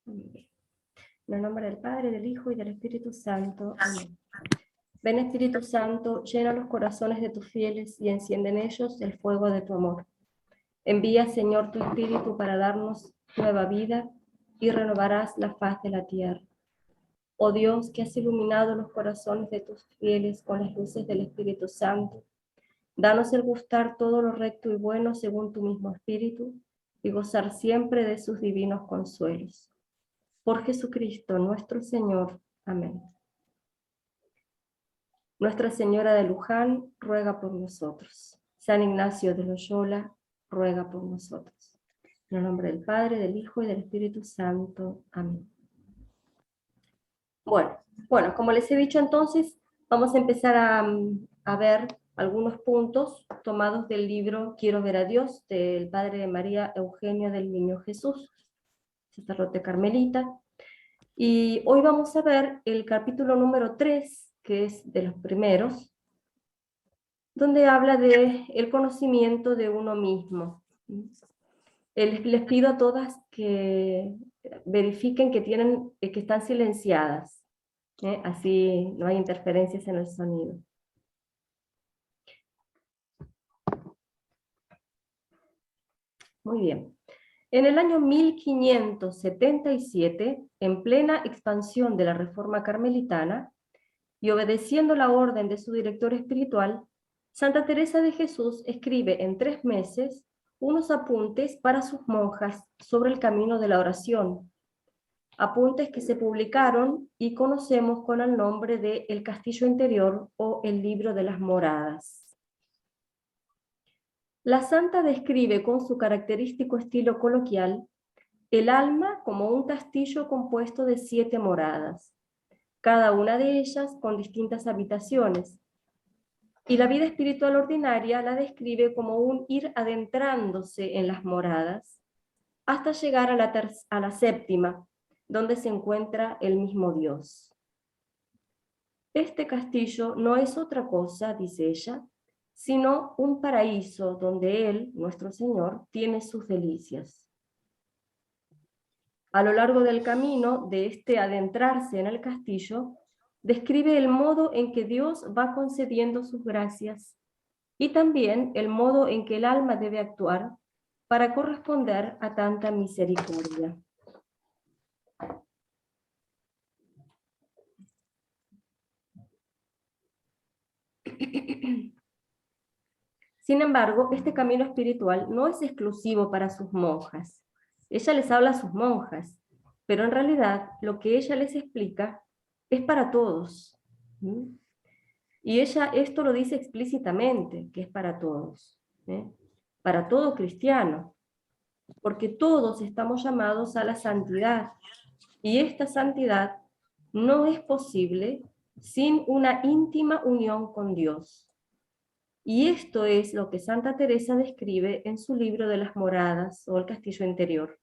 En el nombre del Padre, del Hijo y del Espíritu Santo. Amén. Ven Espíritu Santo, llena los corazones de tus fieles y enciende en ellos el fuego de tu amor. Envía, Señor, tu Espíritu para darnos nueva vida y renovarás la faz de la tierra. Oh Dios, que has iluminado los corazones de tus fieles con las luces del Espíritu Santo, danos el gustar todo lo recto y bueno según tu mismo Espíritu y gozar siempre de sus divinos consuelos. Por Jesucristo nuestro Señor. Amén. Nuestra Señora de Luján, ruega por nosotros. San Ignacio de Loyola, ruega por nosotros. En el nombre del Padre, del Hijo y del Espíritu Santo. Amén. Bueno, como les he dicho entonces, vamos a empezar a ver algunos puntos tomados del libro Quiero ver a Dios, del Padre de María Eugenio del Niño Jesús, sacerdote carmelita. Y hoy vamos a ver el capítulo número 3, que es de los primeros, donde habla del conocimiento de uno mismo. Les pido a todas que verifiquen que están silenciadas, así no hay interferencias en el sonido. Muy bien. En el año 1577, en plena expansión de la Reforma Carmelitana, y obedeciendo la orden de su director espiritual, Santa Teresa de Jesús escribe en 3 meses unos apuntes para sus monjas sobre el camino de la oración, apuntes que se publicaron y conocemos con el nombre de El Castillo Interior o El Libro de las Moradas. La santa describe con su característico estilo coloquial el alma como un castillo compuesto de 7 moradas, cada una de ellas con distintas habitaciones, y la vida espiritual ordinaria la describe como un ir adentrándose en las moradas hasta llegar a la séptima, donde se encuentra el mismo Dios. Este castillo no es otra cosa, dice ella, sino un paraíso donde Él, nuestro Señor, tiene sus delicias. A lo largo del camino de este adentrarse en el castillo, describe el modo en que Dios va concediendo sus gracias y también el modo en que el alma debe actuar para corresponder a tanta misericordia. Sin embargo, este camino espiritual no es exclusivo para sus monjas. Ella les habla a sus monjas, pero en realidad lo que ella les explica es para todos. Y ella esto lo dice explícitamente, que es para todos, para todo cristiano, porque todos estamos llamados a la santidad, y esta santidad no es posible sin una íntima unión con Dios. Y esto es lo que Santa Teresa describe en su libro de las moradas o el castillo interior.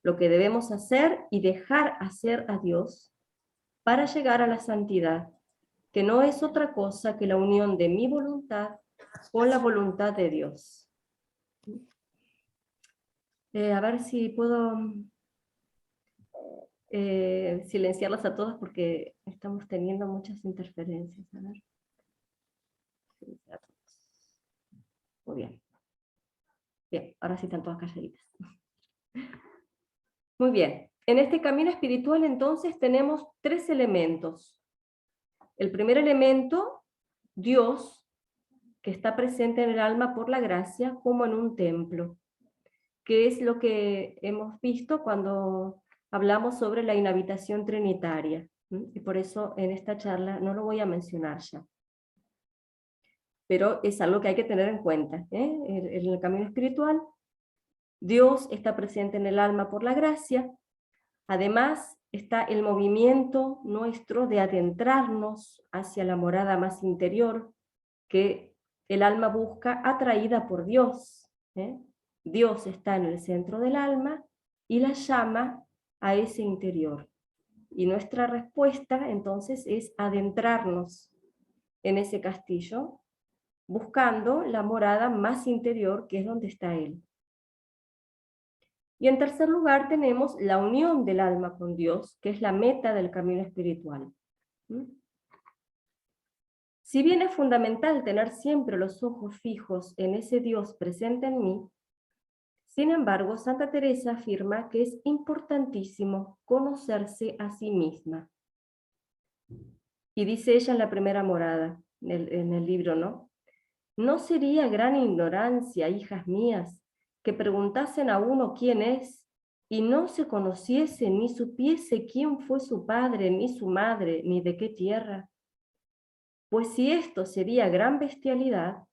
Lo que debemos hacer y dejar hacer a Dios para llegar a la santidad, que no es otra cosa que la unión de mi voluntad con la voluntad de Dios. A ver si puedo silenciarlas a todas porque estamos teniendo muchas interferencias. A ver. Muy bien. Bien, ahora sí están todas calladitas. Muy bien. En este camino espiritual entonces tenemos 3 elementos. El primer elemento, Dios, que está presente en el alma por la gracia como en un templo, que es lo que hemos visto cuando hablamos sobre la inhabitación trinitaria. Y por eso en esta charla no lo voy a mencionar ya. Pero es algo que hay que tener en cuenta. En el camino espiritual, Dios está presente en el alma por la gracia. Además, está el movimiento nuestro de adentrarnos hacia la morada más interior, que el alma busca atraída por Dios. Dios está en el centro del alma y la llama a ese interior. Y nuestra respuesta entonces es adentrarnos en ese castillo, buscando la morada más interior, que es donde está Él. Y en tercer lugar tenemos la unión del alma con Dios, que es la meta del camino espiritual. Si bien es fundamental tener siempre los ojos fijos en ese Dios presente en mí, sin embargo, Santa Teresa afirma que es importantísimo conocerse a sí misma. Y dice ella en la primera morada, en el libro, ¿no? ¿No sería gran ignorancia, hijas mías, que preguntasen a uno quién es y no se conociese ni supiese quién fue su padre, ni su madre, ni de qué tierra? Pues si esto sería gran bestialidad,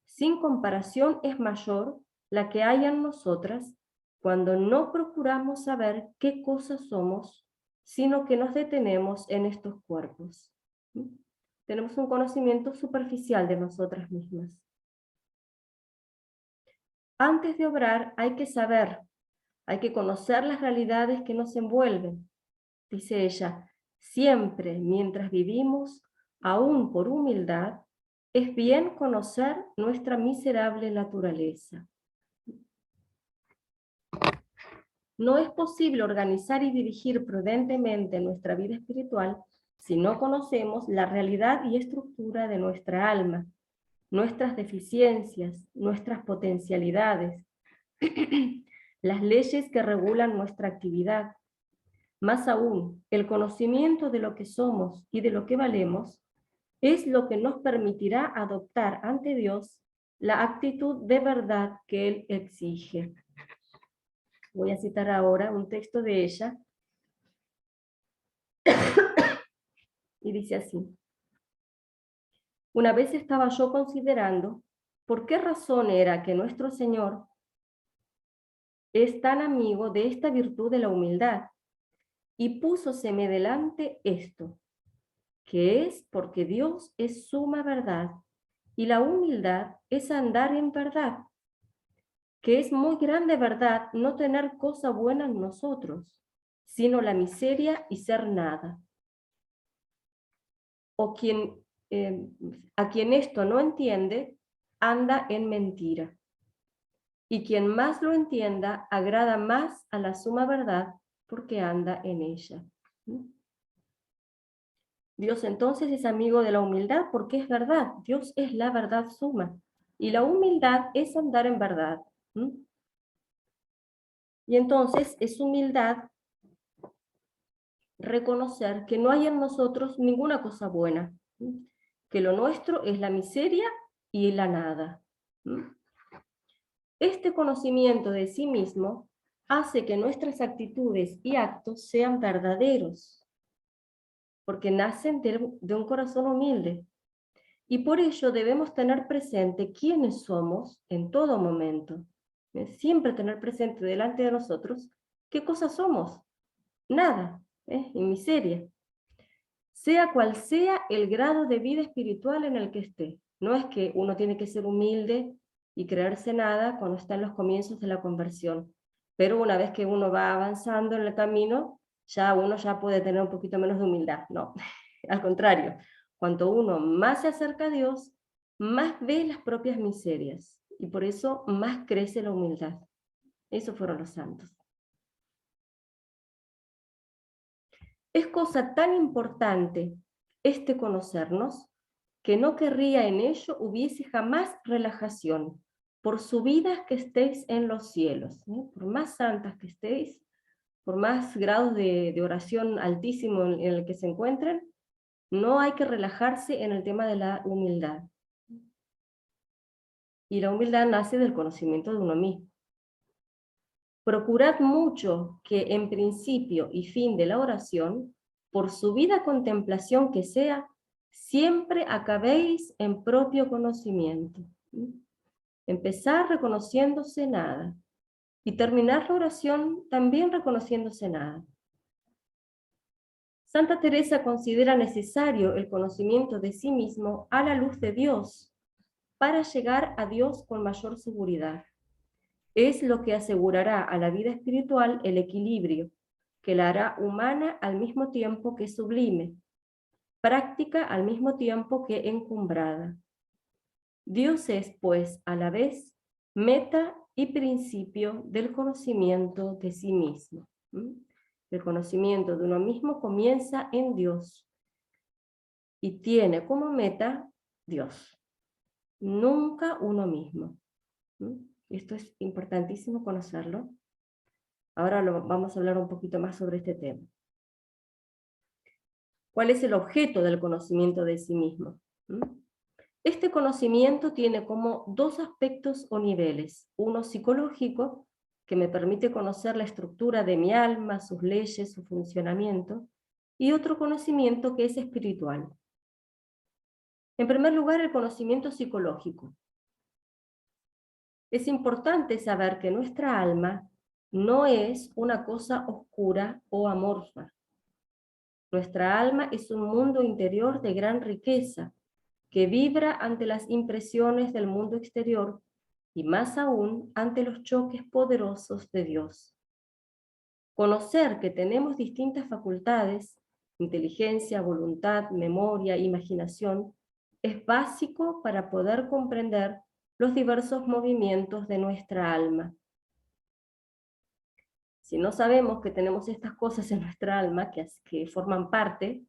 sin comparación es mayor la que hay en nosotras cuando no procuramos saber qué cosas somos, sino que nos detenemos en estos cuerpos. Tenemos un conocimiento superficial de nosotras mismas. Antes de obrar hay que saber, hay que conocer las realidades que nos envuelven. Dice ella, siempre mientras vivimos, aún por humildad, es bien conocer nuestra miserable naturaleza. No es posible organizar y dirigir prudentemente nuestra vida espiritual si no conocemos la realidad y estructura de nuestra alma, nuestras deficiencias, nuestras potencialidades, las leyes que regulan nuestra actividad. Más aún, el conocimiento de lo que somos y de lo que valemos es lo que nos permitirá adoptar ante Dios la actitud de verdad que Él exige. Voy a citar ahora un texto de ella, y dice así: una vez estaba yo considerando por qué razón era que nuestro Señor es tan amigo de esta virtud de la humildad, y púsoseme delante esto, que es porque Dios es suma verdad, y la humildad es andar en verdad, que es muy grande verdad no tener cosa buena en nosotros, sino la miseria y ser nada. O a quien esto no entiende, anda en mentira. Y quien más lo entienda, agrada más a la suma verdad, porque anda en ella. Dios entonces es amigo de la humildad porque es verdad. Dios es la verdad suma. Y la humildad es andar en verdad. Y entonces es humildad reconocer que no hay en nosotros ninguna cosa buena, que lo nuestro es la miseria y la nada. Este conocimiento de sí mismo hace que nuestras actitudes y actos sean verdaderos, porque nacen de un corazón humilde. Y por ello debemos tener presente quiénes somos en todo momento. Siempre tener presente delante de nosotros qué cosas somos. Nada, en miseria. Sea cual sea el grado de vida espiritual en el que esté. No es que uno tiene que ser humilde y creerse nada cuando está en los comienzos de la conversión. Pero una vez que uno va avanzando en el camino, uno ya puede tener un poquito menos de humildad. No, al contrario. Cuanto uno más se acerca a Dios, más ve las propias miserias. Y por eso más crece la humildad. Esos fueron los santos. Es cosa tan importante este conocernos, que no querría en ello hubiese jamás relajación, por subidas que estéis en los cielos, por más santas que estéis, por más grados de oración altísimo en el que se encuentren, no hay que relajarse en el tema de la humildad. Y la humildad nace del conocimiento de uno mismo. Procurad mucho que en principio y fin de la oración, por subida contemplación que sea, siempre acabéis en propio conocimiento. Empezar reconociéndose nada y terminar la oración también reconociéndose nada. Santa Teresa considera necesario el conocimiento de sí mismo a la luz de Dios para llegar a Dios con mayor seguridad. Es lo que asegurará a la vida espiritual el equilibrio, que la hará humana al mismo tiempo que sublime, práctica al mismo tiempo que encumbrada. Dios es, pues, a la vez, meta y principio del conocimiento de sí mismo. El conocimiento de uno mismo comienza en Dios y tiene como meta Dios, nunca uno mismo. Esto es importantísimo conocerlo. Ahora vamos a hablar un poquito más sobre este tema. ¿Cuál es el objeto del conocimiento de sí mismo? Este conocimiento tiene como dos aspectos o niveles. Uno psicológico, que me permite conocer la estructura de mi alma, sus leyes, su funcionamiento, y otro conocimiento que es espiritual. En primer lugar, el conocimiento psicológico. Es importante saber que nuestra alma no es una cosa oscura o amorfa. Nuestra alma es un mundo interior de gran riqueza, que vibra ante las impresiones del mundo exterior y más aún ante los choques poderosos de Dios. Conocer que tenemos distintas facultades, inteligencia, voluntad, memoria, imaginación, es básico para poder comprender los diversos movimientos de nuestra alma. Si no sabemos que tenemos estas cosas en nuestra alma, que forman parte,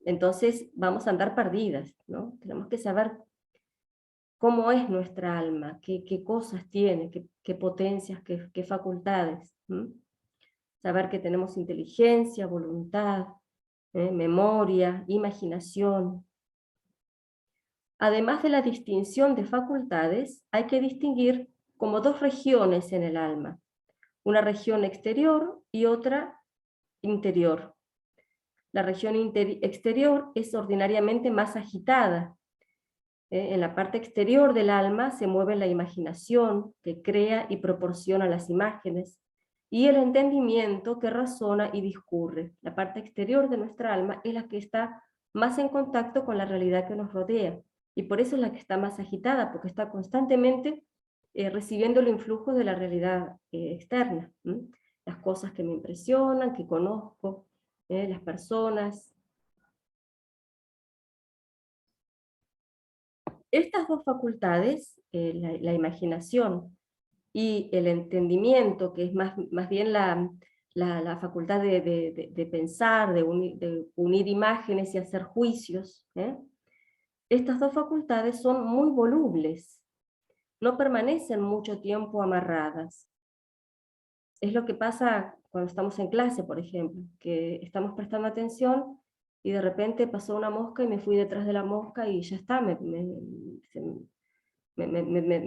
entonces vamos a andar perdidas, ¿no? Tenemos que saber cómo es nuestra alma, qué cosas tiene, qué potencias, qué facultades. Saber que tenemos inteligencia, voluntad, memoria, imaginación. Además de la distinción de facultades, hay que distinguir como dos regiones en el alma, una región exterior y otra interior. La región exterior es ordinariamente más agitada. En la parte exterior del alma se mueve la imaginación, que crea y proporciona las imágenes, y el entendimiento, que razona y discurre. La parte exterior de nuestra alma es la que está más en contacto con la realidad que nos rodea, y por eso es la que está más agitada, porque está constantemente recibiendo el influjo de la realidad externa. Las cosas que me impresionan, que conozco, las personas. Estas dos facultades, la imaginación y el entendimiento, que es más bien la facultad de pensar, de unir imágenes y hacer juicios, estas dos facultades son muy volubles, no permanecen mucho tiempo amarradas. Es lo que pasa cuando estamos en clase, por ejemplo, que estamos prestando atención y de repente pasó una mosca y me fui detrás de la mosca y ya está, me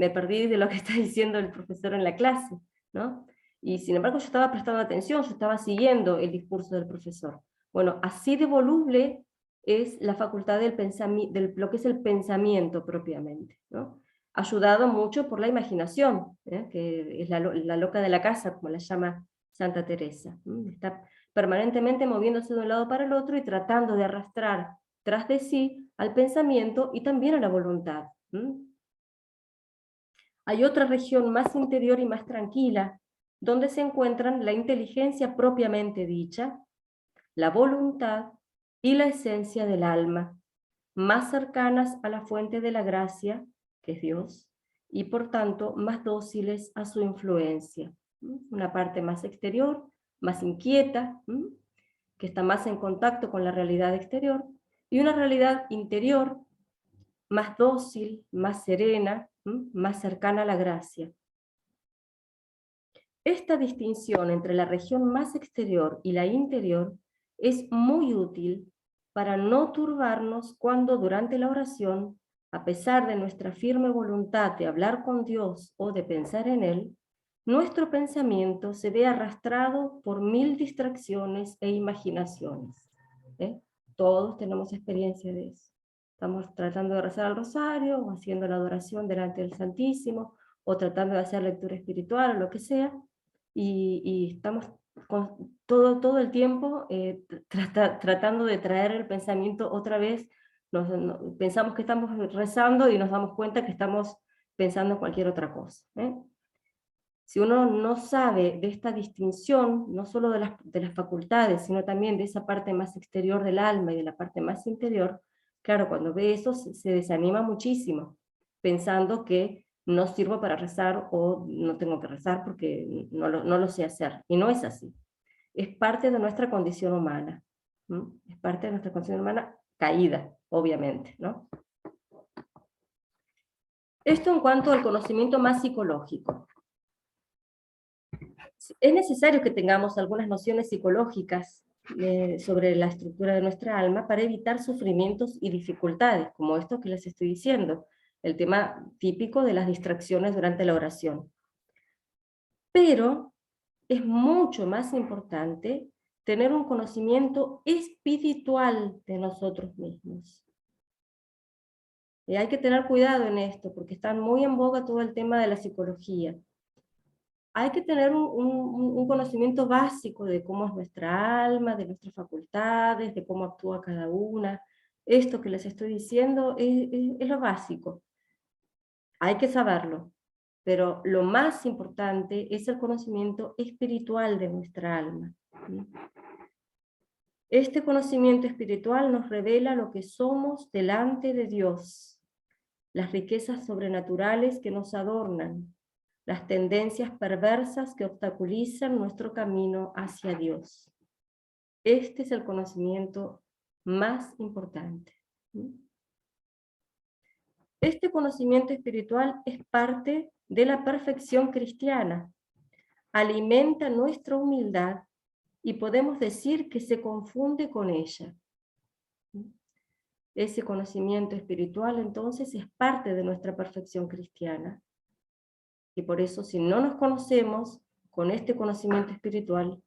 perdí de lo que está diciendo el profesor en la clase, ¿no? Y sin embargo yo estaba prestando atención, yo estaba siguiendo el discurso del profesor. Bueno, así de voluble es la facultad de lo que es el pensamiento propiamente, ¿no? Ayudado mucho por la imaginación, que es la loca de la casa, como la llama Santa Teresa. Está permanentemente moviéndose de un lado para el otro y tratando de arrastrar tras de sí al pensamiento y también a la voluntad. Hay otra región más interior y más tranquila, donde se encuentran la inteligencia propiamente dicha, la voluntad y la esencia del alma, más cercanas a la fuente de la gracia, que es Dios, y por tanto más dóciles a su influencia. Una parte más exterior, más inquieta, que está más en contacto con la realidad exterior, y una realidad interior más dócil, más serena, más cercana a la gracia. Esta distinción entre la región más exterior y la interior es muy útil para no turbarnos cuando durante la oración, a pesar de nuestra firme voluntad de hablar con Dios o de pensar en Él, nuestro pensamiento se ve arrastrado por 1000 distracciones e imaginaciones. Todos tenemos experiencia de eso. Estamos tratando de rezar el rosario, o haciendo la adoración delante del Santísimo, o tratando de hacer lectura espiritual, o lo que sea, y estamos todo el tiempo tratando de traer el pensamiento otra vez. Pensamos que estamos rezando y nos damos cuenta que estamos pensando en cualquier otra cosa. Si uno no sabe de esta distinción, no solo de las facultades, sino también de esa parte más exterior del alma y de la parte más interior, claro, cuando ve eso se desanima muchísimo, pensando que no sirvo para rezar o no tengo que rezar porque no lo sé hacer. Y no es así. Es parte de nuestra condición humana. ¿Mm? Es parte de nuestra condición humana caída, obviamente, ¿no? Esto en cuanto al conocimiento más psicológico. Es necesario que tengamos algunas nociones psicológicas sobre la estructura de nuestra alma para evitar sufrimientos y dificultades, como esto que les estoy diciendo, el tema típico de las distracciones durante la oración. Pero es mucho más importante tener un conocimiento espiritual de nosotros mismos. Y hay que tener cuidado en esto, porque está muy en boga todo el tema de la psicología. Hay que tener un conocimiento básico de cómo es nuestra alma, de nuestras facultades, de cómo actúa cada una. Esto que les estoy diciendo es lo básico. Hay que saberlo, pero lo más importante es el conocimiento espiritual de nuestra alma. Este conocimiento espiritual nos revela lo que somos delante de Dios, las riquezas sobrenaturales que nos adornan, las tendencias perversas que obstaculizan nuestro camino hacia Dios. Este es el conocimiento más importante. Este conocimiento espiritual es parte de la perfección cristiana, alimenta nuestra humildad y podemos decir que se confunde con ella. Ese conocimiento espiritual entonces es parte de nuestra perfección cristiana. Y por eso, si no nos conocemos con este conocimiento espiritual,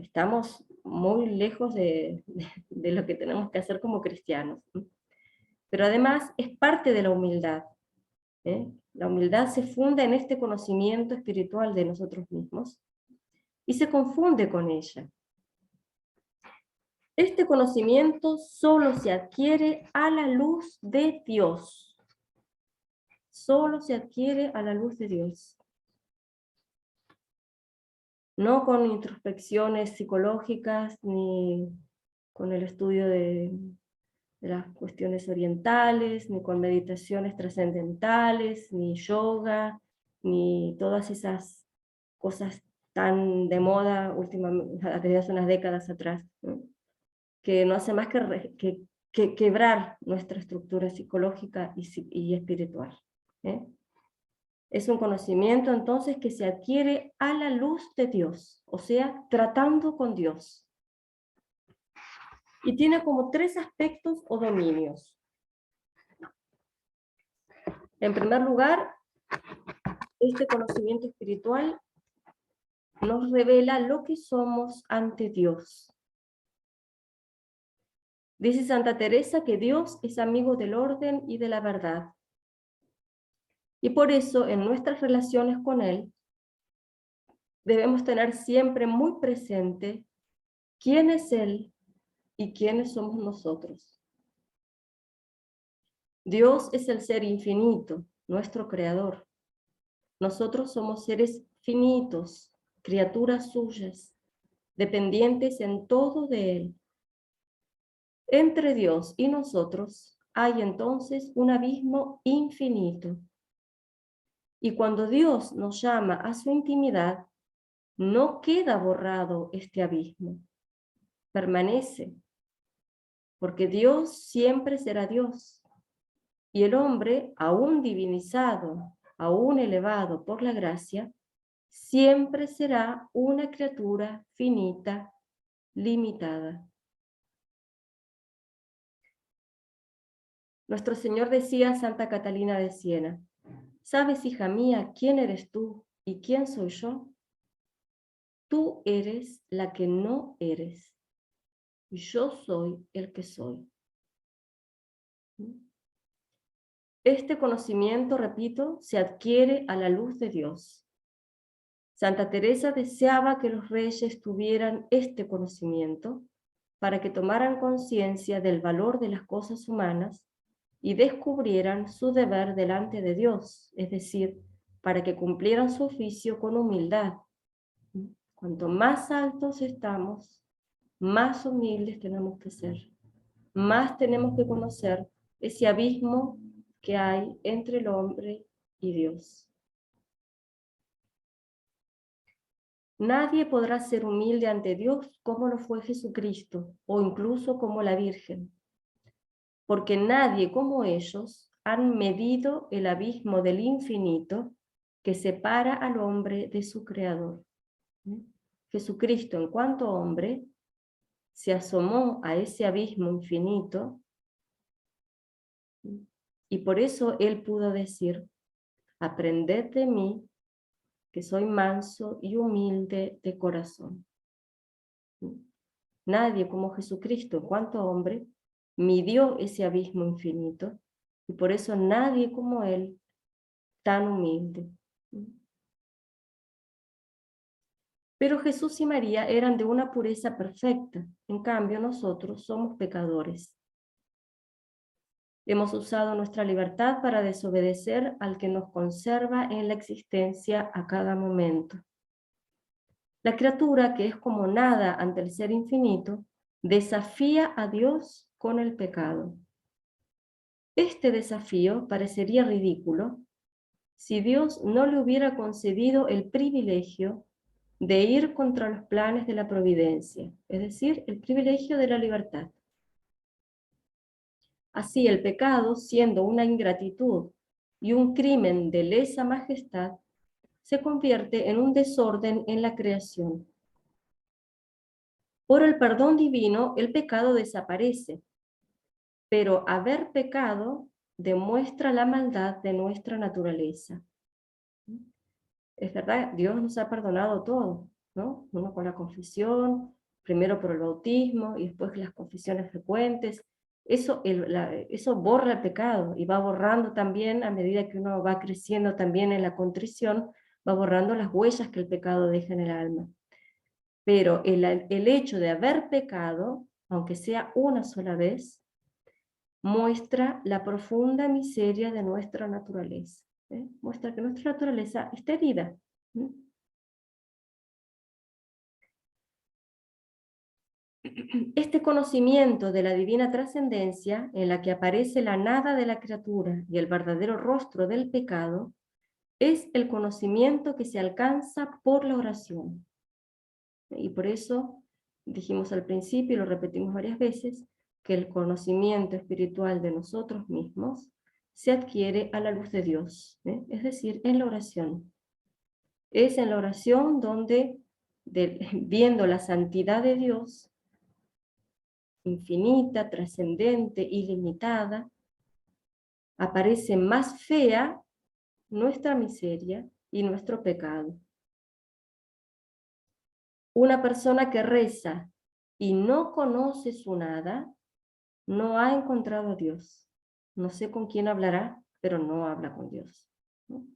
estamos muy lejos de lo que tenemos que hacer como cristianos. Pero además es parte de la humildad. La humildad se funda en este conocimiento espiritual de nosotros mismos y se confunde con ella. Este conocimiento solo se adquiere a la luz de Dios. Solo se adquiere a la luz de Dios. No con introspecciones psicológicas, ni con el estudio de las cuestiones orientales, ni con meditaciones trascendentales, ni yoga, ni todas esas cosas tan de moda últimamente, desde hace unas décadas atrás, ¿no? Que no hace más que quebrar nuestra estructura psicológica y espiritual. Es un conocimiento entonces que se adquiere a la luz de Dios, o sea, tratando con Dios. Y tiene como 3 aspectos o dominios. En primer lugar, este conocimiento espiritual nos revela lo que somos ante Dios. Dice Santa Teresa que Dios es amigo del orden y de la verdad. Y por eso en nuestras relaciones con Él debemos tener siempre muy presente quién es Él y quiénes somos nosotros. Dios es el ser infinito, nuestro creador. Nosotros somos seres finitos, criaturas suyas, dependientes en todo de Él. Entre Dios y nosotros hay entonces un abismo infinito. Y cuando Dios nos llama a su intimidad, no queda borrado este abismo, permanece, porque Dios siempre será Dios. Y el hombre, aún divinizado, aún elevado por la gracia, siempre será una criatura finita, limitada. Nuestro Señor decía a Santa Catalina de Siena: ¿sabes, hija mía, quién eres tú y quién soy yo? Tú eres la que no eres, y yo soy el que soy. Este conocimiento, repito, se adquiere a la luz de Dios. Santa Teresa deseaba que los reyes tuvieran este conocimiento para que tomaran conciencia del valor de las cosas humanas y descubrieran su deber delante de Dios, es decir, para que cumplieran su oficio con humildad. Cuanto más altos estamos, más humildes tenemos que ser, más tenemos que conocer ese abismo que hay entre el hombre y Dios. Nadie podrá ser humilde ante Dios como lo fue Jesucristo, o incluso como la Virgen, porque nadie como ellos han medido el abismo del infinito que separa al hombre de su Creador. Jesucristo, en cuanto hombre, se asomó a ese abismo infinito y por eso él pudo decir: aprended de mí, que soy manso y humilde de corazón. Nadie como Jesucristo, en cuanto hombre, midió ese abismo infinito y por eso nadie como él tan humilde. Pero Jesús y María eran de una pureza perfecta, en cambio nosotros somos pecadores. Hemos usado nuestra libertad para desobedecer al que nos conserva en la existencia a cada momento. La criatura, que es como nada ante el ser infinito, desafía a Dios con el pecado. Este desafío parecería ridículo si Dios no le hubiera concedido el privilegio de ir contra los planes de la providencia, es decir, el privilegio de la libertad. Así, el pecado, siendo una ingratitud y un crimen de lesa majestad, se convierte en un desorden en la creación. Por el perdón divino, el pecado desaparece, pero haber pecado demuestra la maldad de nuestra naturaleza. Es verdad, Dios nos ha perdonado todo, ¿no? Uno con la confesión, primero por el bautismo y después las confesiones frecuentes. Eso borra el pecado y va borrando también, a medida que uno va creciendo también en la contrición, va borrando las huellas que el pecado deja en el alma. Pero el hecho de haber pecado, aunque sea una sola vez, muestra la profunda miseria de nuestra naturaleza. Muestra que nuestra naturaleza está herida. Este conocimiento de la divina trascendencia, en la que aparece la nada de la criatura y el verdadero rostro del pecado, es el conocimiento que se alcanza por la oración. Y por eso dijimos al principio, y lo repetimos varias veces, que el conocimiento espiritual de nosotros mismos se adquiere a la luz de Dios, es decir, en la oración. Es en la oración donde, viendo la santidad de Dios, infinita, trascendente, ilimitada, aparece más fea nuestra miseria y nuestro pecado. Una persona que reza y no conoce su nada, no ha encontrado a Dios. No sé con quién hablará, pero no habla con Dios, ¿no?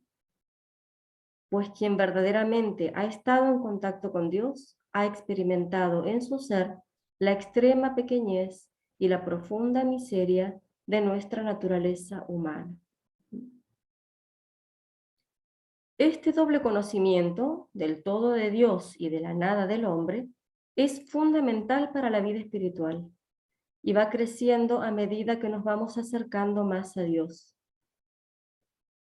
Pues quien verdaderamente ha estado en contacto con Dios, ha experimentado en su ser la extrema pequeñez y la profunda miseria de nuestra naturaleza humana. Este doble conocimiento del todo de Dios y de la nada del hombre es fundamental para la vida espiritual y va creciendo a medida que nos vamos acercando más a Dios.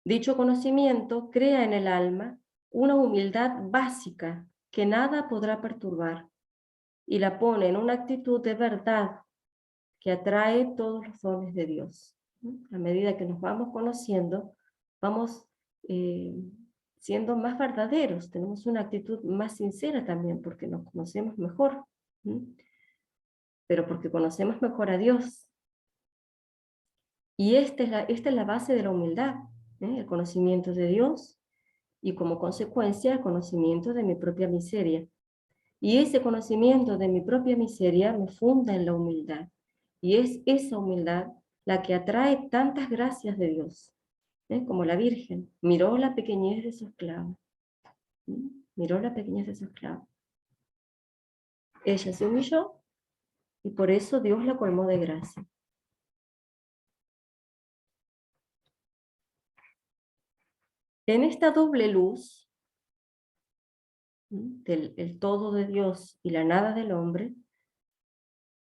Dicho conocimiento crea en el alma una humildad básica que nada podrá perturbar y la pone en una actitud de verdad que atrae todos los dones de Dios. A medida que nos vamos conociendo, vamos siendo más verdaderos, tenemos una actitud más sincera también porque nos conocemos mejor, pero porque conocemos mejor a Dios. Y esta es la base de la humildad, el conocimiento de Dios y como consecuencia el conocimiento de mi propia miseria. Y ese conocimiento de mi propia miseria me funda en la humildad. Y es esa humildad la que atrae tantas gracias de Dios, como la Virgen. Miró la pequeñez de su esclava. Miró la pequeñez de su esclava. Ella se humilló y por eso Dios la colmó de gracia. En esta doble luz, el todo de Dios y la nada del hombre,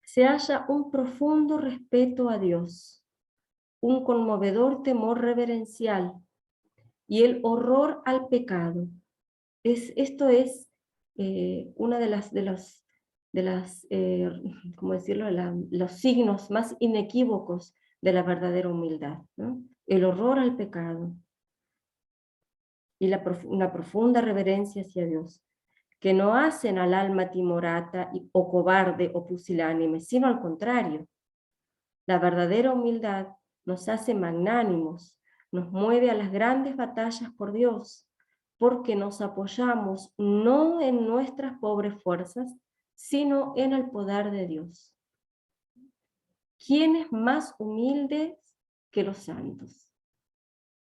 se halla un profundo respeto a Dios, un conmovedor temor reverencial y el horror al pecado. Esto es una ¿cómo decirlo? Los signos más inequívocos de la verdadera humildad, ¿no? El horror al pecado y una profunda reverencia hacia Dios, que no hacen al alma timorata o cobarde o pusilánime, sino al contrario. La verdadera humildad nos hace magnánimos, nos mueve a las grandes batallas por Dios, porque nos apoyamos no en nuestras pobres fuerzas, sino en el poder de Dios. ¿Quién es más humilde que los santos?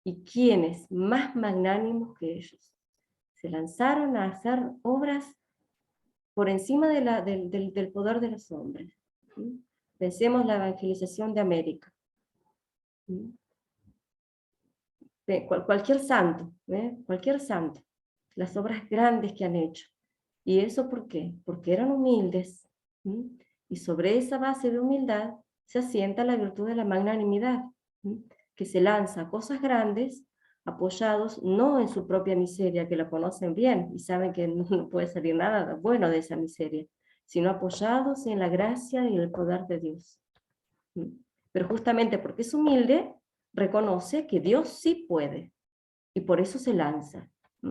¿Y quién es más magnánimo que ellos? Se lanzaron a hacer obras por encima del poder de los hombres. ¿Sí? Pensemos la evangelización de América. ¿Sí? Cualquier santo, cualquier santo, las obras grandes que han hecho. ¿Y eso por qué? Porque eran humildes. ¿Sí? Y sobre esa base de humildad se asienta la virtud de la magnanimidad, ¿sí? Que se lanza a cosas grandes apoyados no en su propia miseria, que la conocen bien y saben que no puede salir nada bueno de esa miseria, sino apoyados en la gracia y el poder de Dios. ¿Sí? Pero justamente porque es humilde, reconoce que Dios sí puede, y por eso se lanza. ¿Sí?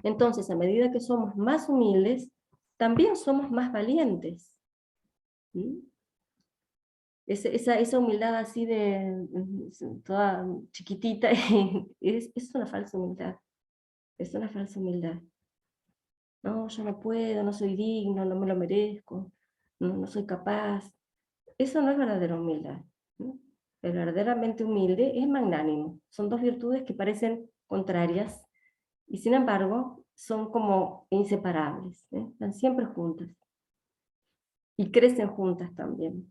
Entonces, a medida que somos más humildes, también somos más valientes. ¿Sí? Esa humildad así de toda chiquitita es una falsa humildad. Es una falsa humildad. No, yo no puedo, no soy digno, no me lo merezco, no soy capaz. Eso no es verdadera humildad. ¿Sí? El verdaderamente humilde es magnánimo. Son dos virtudes que parecen contrarias y sin embargo son como inseparables. Están siempre juntas y crecen juntas también.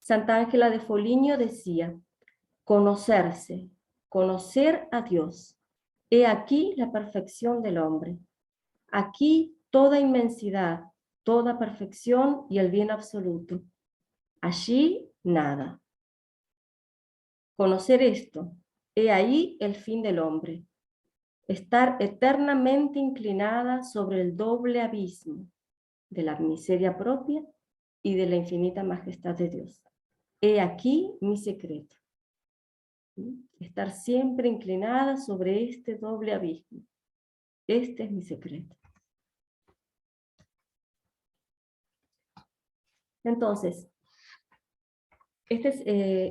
Santa Ángela de Foligno decía: conocerse, conocer a Dios. He aquí la perfección del hombre. Aquí toda inmensidad, toda perfección y el bien absoluto. Allí nada. Conocer esto, he ahí el fin del hombre. Estar eternamente inclinada sobre el doble abismo de la miseria propia y de la infinita majestad de Dios. He aquí mi secreto. Estar siempre inclinada sobre este doble abismo. Este es mi secreto. Entonces,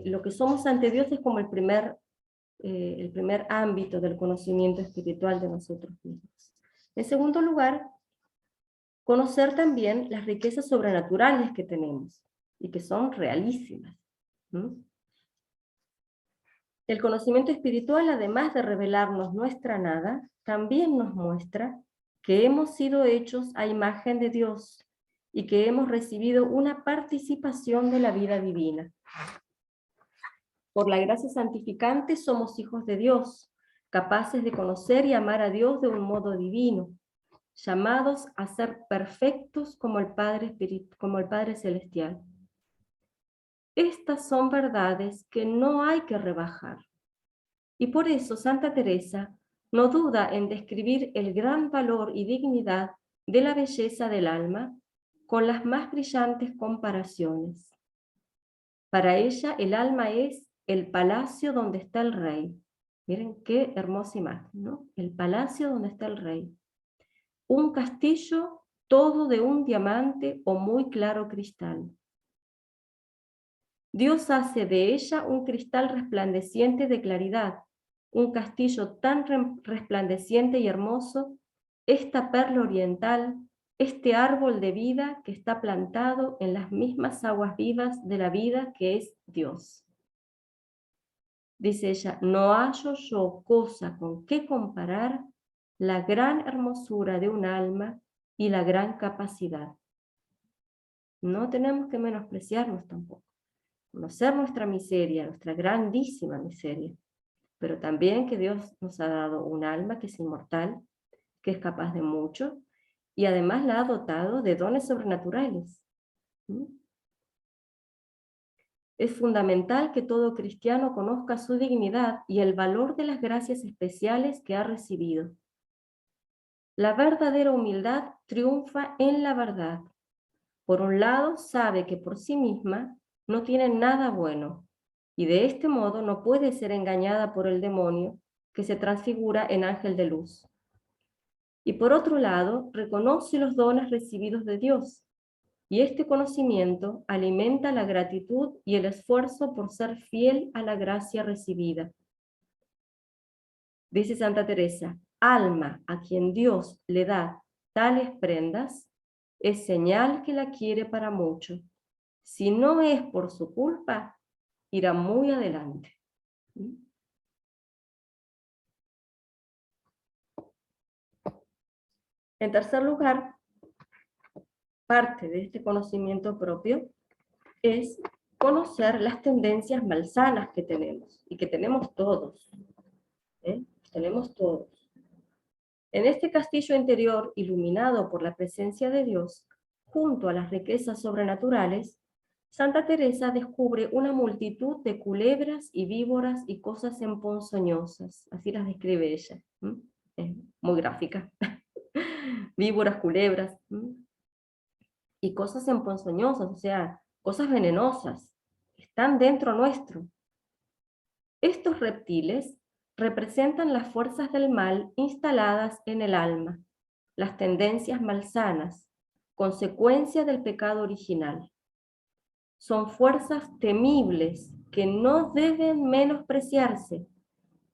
lo que somos ante Dios es como el primer ámbito del conocimiento espiritual de nosotros mismos. En segundo lugar, conocer también las riquezas sobrenaturales que tenemos y que son realísimas. ¿Mm? El conocimiento espiritual, además de revelarnos nuestra nada, también nos muestra que hemos sido hechos a imagen de Dios y que hemos recibido una participación de la vida divina. Por la gracia santificante somos hijos de Dios, capaces de conocer y amar a Dios de un modo divino, llamados a ser perfectos como el Padre Celestial. Estas son verdades que no hay que rebajar. Y por eso Santa Teresa no duda en describir el gran valor y dignidad de la belleza del alma con las más brillantes comparaciones. Para ella el alma es el palacio donde está el rey. Miren qué hermosa imagen, ¿no? El palacio donde está el rey. Un castillo todo de un diamante o muy claro cristal. Dios hace de ella un cristal resplandeciente de claridad, un castillo tan resplandeciente y hermoso, esta perla oriental, este árbol de vida que está plantado en las mismas aguas vivas de la vida que es Dios. Dice ella: no hallo yo cosa con qué comparar la gran hermosura de un alma y la gran capacidad. No tenemos que menospreciarnos tampoco. Conocer nuestra miseria, nuestra grandísima miseria, pero también que Dios nos ha dado un alma que es inmortal, que es capaz de mucho, y además la ha dotado de dones sobrenaturales. ¿Sí? Es fundamental que todo cristiano conozca su dignidad y el valor de las gracias especiales que ha recibido. La verdadera humildad triunfa en la verdad. Por un lado, sabe que por sí misma no tiene nada bueno, y de este modo no puede ser engañada por el demonio que se transfigura en ángel de luz. Y por otro lado, reconoce los dones recibidos de Dios, y este conocimiento alimenta la gratitud y el esfuerzo por ser fiel a la gracia recibida. Dice Santa Teresa, alma a quien Dios le da tales prendas, es señal que la quiere para mucho. Si no es por su culpa, irá muy adelante. En tercer lugar, parte de este conocimiento propio es conocer las tendencias malsanas que tenemos, y que tenemos todos. Tenemos todos. En este castillo interior, iluminado por la presencia de Dios, junto a las riquezas sobrenaturales, Santa Teresa descubre una multitud de culebras y víboras y cosas emponzoñosas, así las describe ella, es muy gráfica. Víboras, culebras, y cosas emponzoñosas, o sea, cosas venenosas, están dentro nuestro. Estos reptiles representan las fuerzas del mal instaladas en el alma, las tendencias malsanas, consecuencia del pecado original. Son fuerzas temibles que no deben menospreciarse,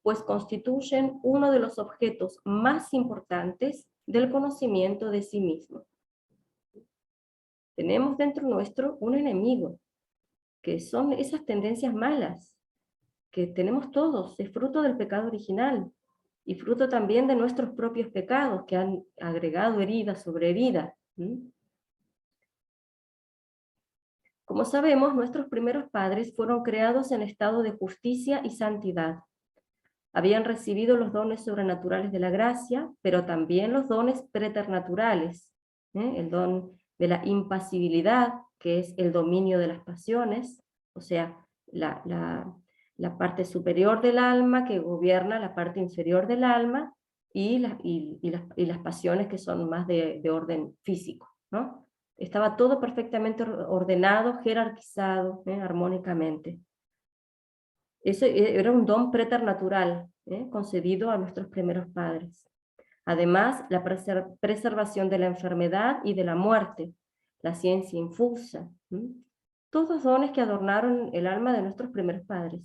pues constituyen uno de los objetos más importantes del conocimiento de sí mismo. Tenemos dentro nuestro un enemigo, que son esas tendencias malas, que tenemos todos, es fruto del pecado original, y fruto también de nuestros propios pecados, que han agregado herida sobre herida. Como sabemos, nuestros primeros padres fueron creados en estado de justicia y santidad. Habían recibido los dones sobrenaturales de la gracia, pero también los dones preternaturales, el don de la impasibilidad, que es el dominio de las pasiones, o sea, la parte superior del alma que gobierna la parte inferior del alma, y las pasiones que son más de orden físico, ¿no? Estaba todo perfectamente ordenado, jerarquizado, armónicamente. Eso era un don preternatural, concedido a nuestros primeros padres. Además, la preservación de la enfermedad y de la muerte, la ciencia infusa, todos dones que adornaron el alma de nuestros primeros padres.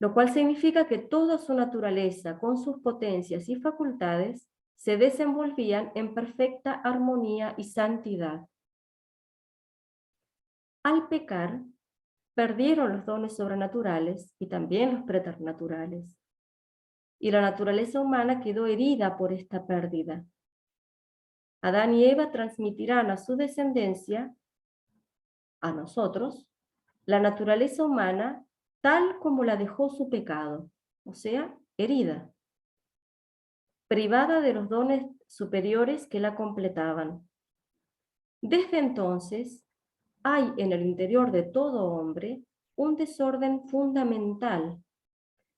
Lo cual significa que toda su naturaleza, con sus potencias y facultades, se desenvolvían en perfecta armonía y santidad. Al pecar, perdieron los dones sobrenaturales y también los preternaturales. Y la naturaleza humana quedó herida por esta pérdida. Adán y Eva transmitirán a su descendencia, a nosotros, la naturaleza humana tal como la dejó su pecado, o sea, herida, privada de los dones superiores que la completaban. Desde entonces, hay en el interior de todo hombre un desorden fundamental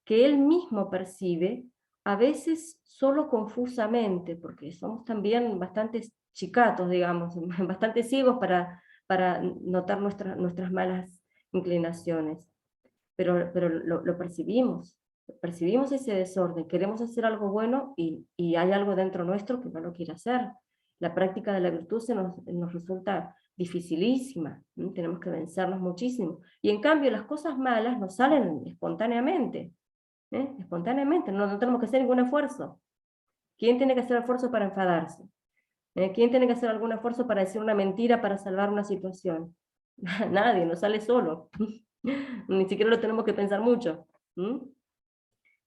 que él mismo percibe, a veces solo confusamente, porque somos también bastante chicatos, digamos, bastante ciegos para notar nuestras malas inclinaciones, pero lo percibimos ese desorden, queremos hacer algo bueno y hay algo dentro nuestro que no lo quiere hacer. La práctica de la virtud nos resulta dificilísima, tenemos que vencernos muchísimo, y en cambio las cosas malas nos salen espontáneamente, espontáneamente, no tenemos que hacer ningún esfuerzo. ¿Quién tiene que hacer esfuerzo para enfadarse? ¿Quién tiene que hacer algún esfuerzo para decir una mentira para salvar una situación? Nadie, nos sale solo. Ni siquiera lo tenemos que pensar mucho.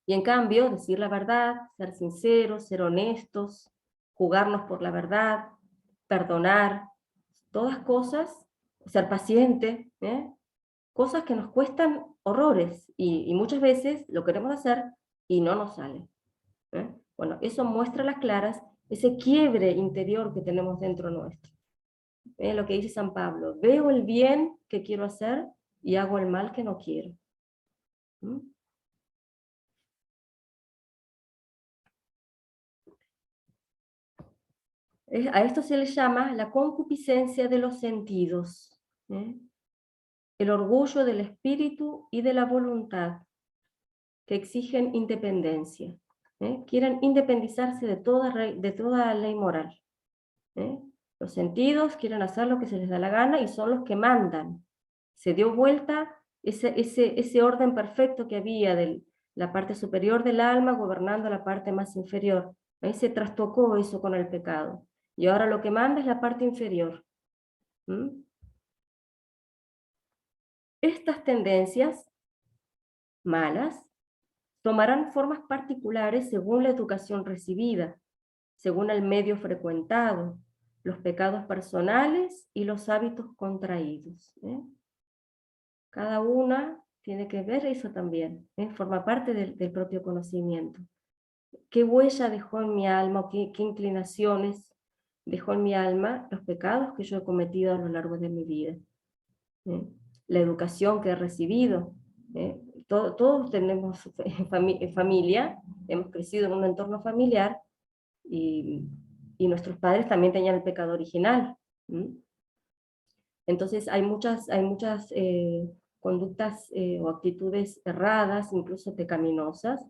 Y en cambio, decir la verdad, ser sinceros, ser honestos, jugarnos por la verdad, perdonar, todas cosas, ser paciente, cosas que nos cuestan horrores, y muchas veces lo queremos hacer y no nos sale. Bueno, eso muestra a las claras ese quiebre interior que tenemos dentro nuestro. Lo que dice San Pablo, veo el bien que quiero hacer y hago el mal que no quiero. ¿Mm? A esto se le llama la concupiscencia de los sentidos, el orgullo del espíritu y de la voluntad, que exigen independencia. Quieren independizarse de toda ley moral. Los sentidos quieren hacer lo que se les da la gana y son los que mandan. Se dio vuelta ese orden perfecto que había de la parte superior del alma gobernando la parte más inferior. Se trastocó eso con el pecado. Y ahora lo que manda es la parte inferior. Estas tendencias malas tomarán formas particulares según la educación recibida, según el medio frecuentado, los pecados personales y los hábitos contraídos. Cada una tiene que ver eso también, forma parte del propio conocimiento. ¿Qué huella dejó en mi alma o qué inclinaciones dejó en mi alma los pecados que yo he cometido a lo largo de mi vida? La educación que he recibido. Todos tenemos familia, hemos crecido en un entorno familiar y nuestros padres también tenían el pecado original. Entonces hay muchas conductas o actitudes erradas, incluso pecaminosas,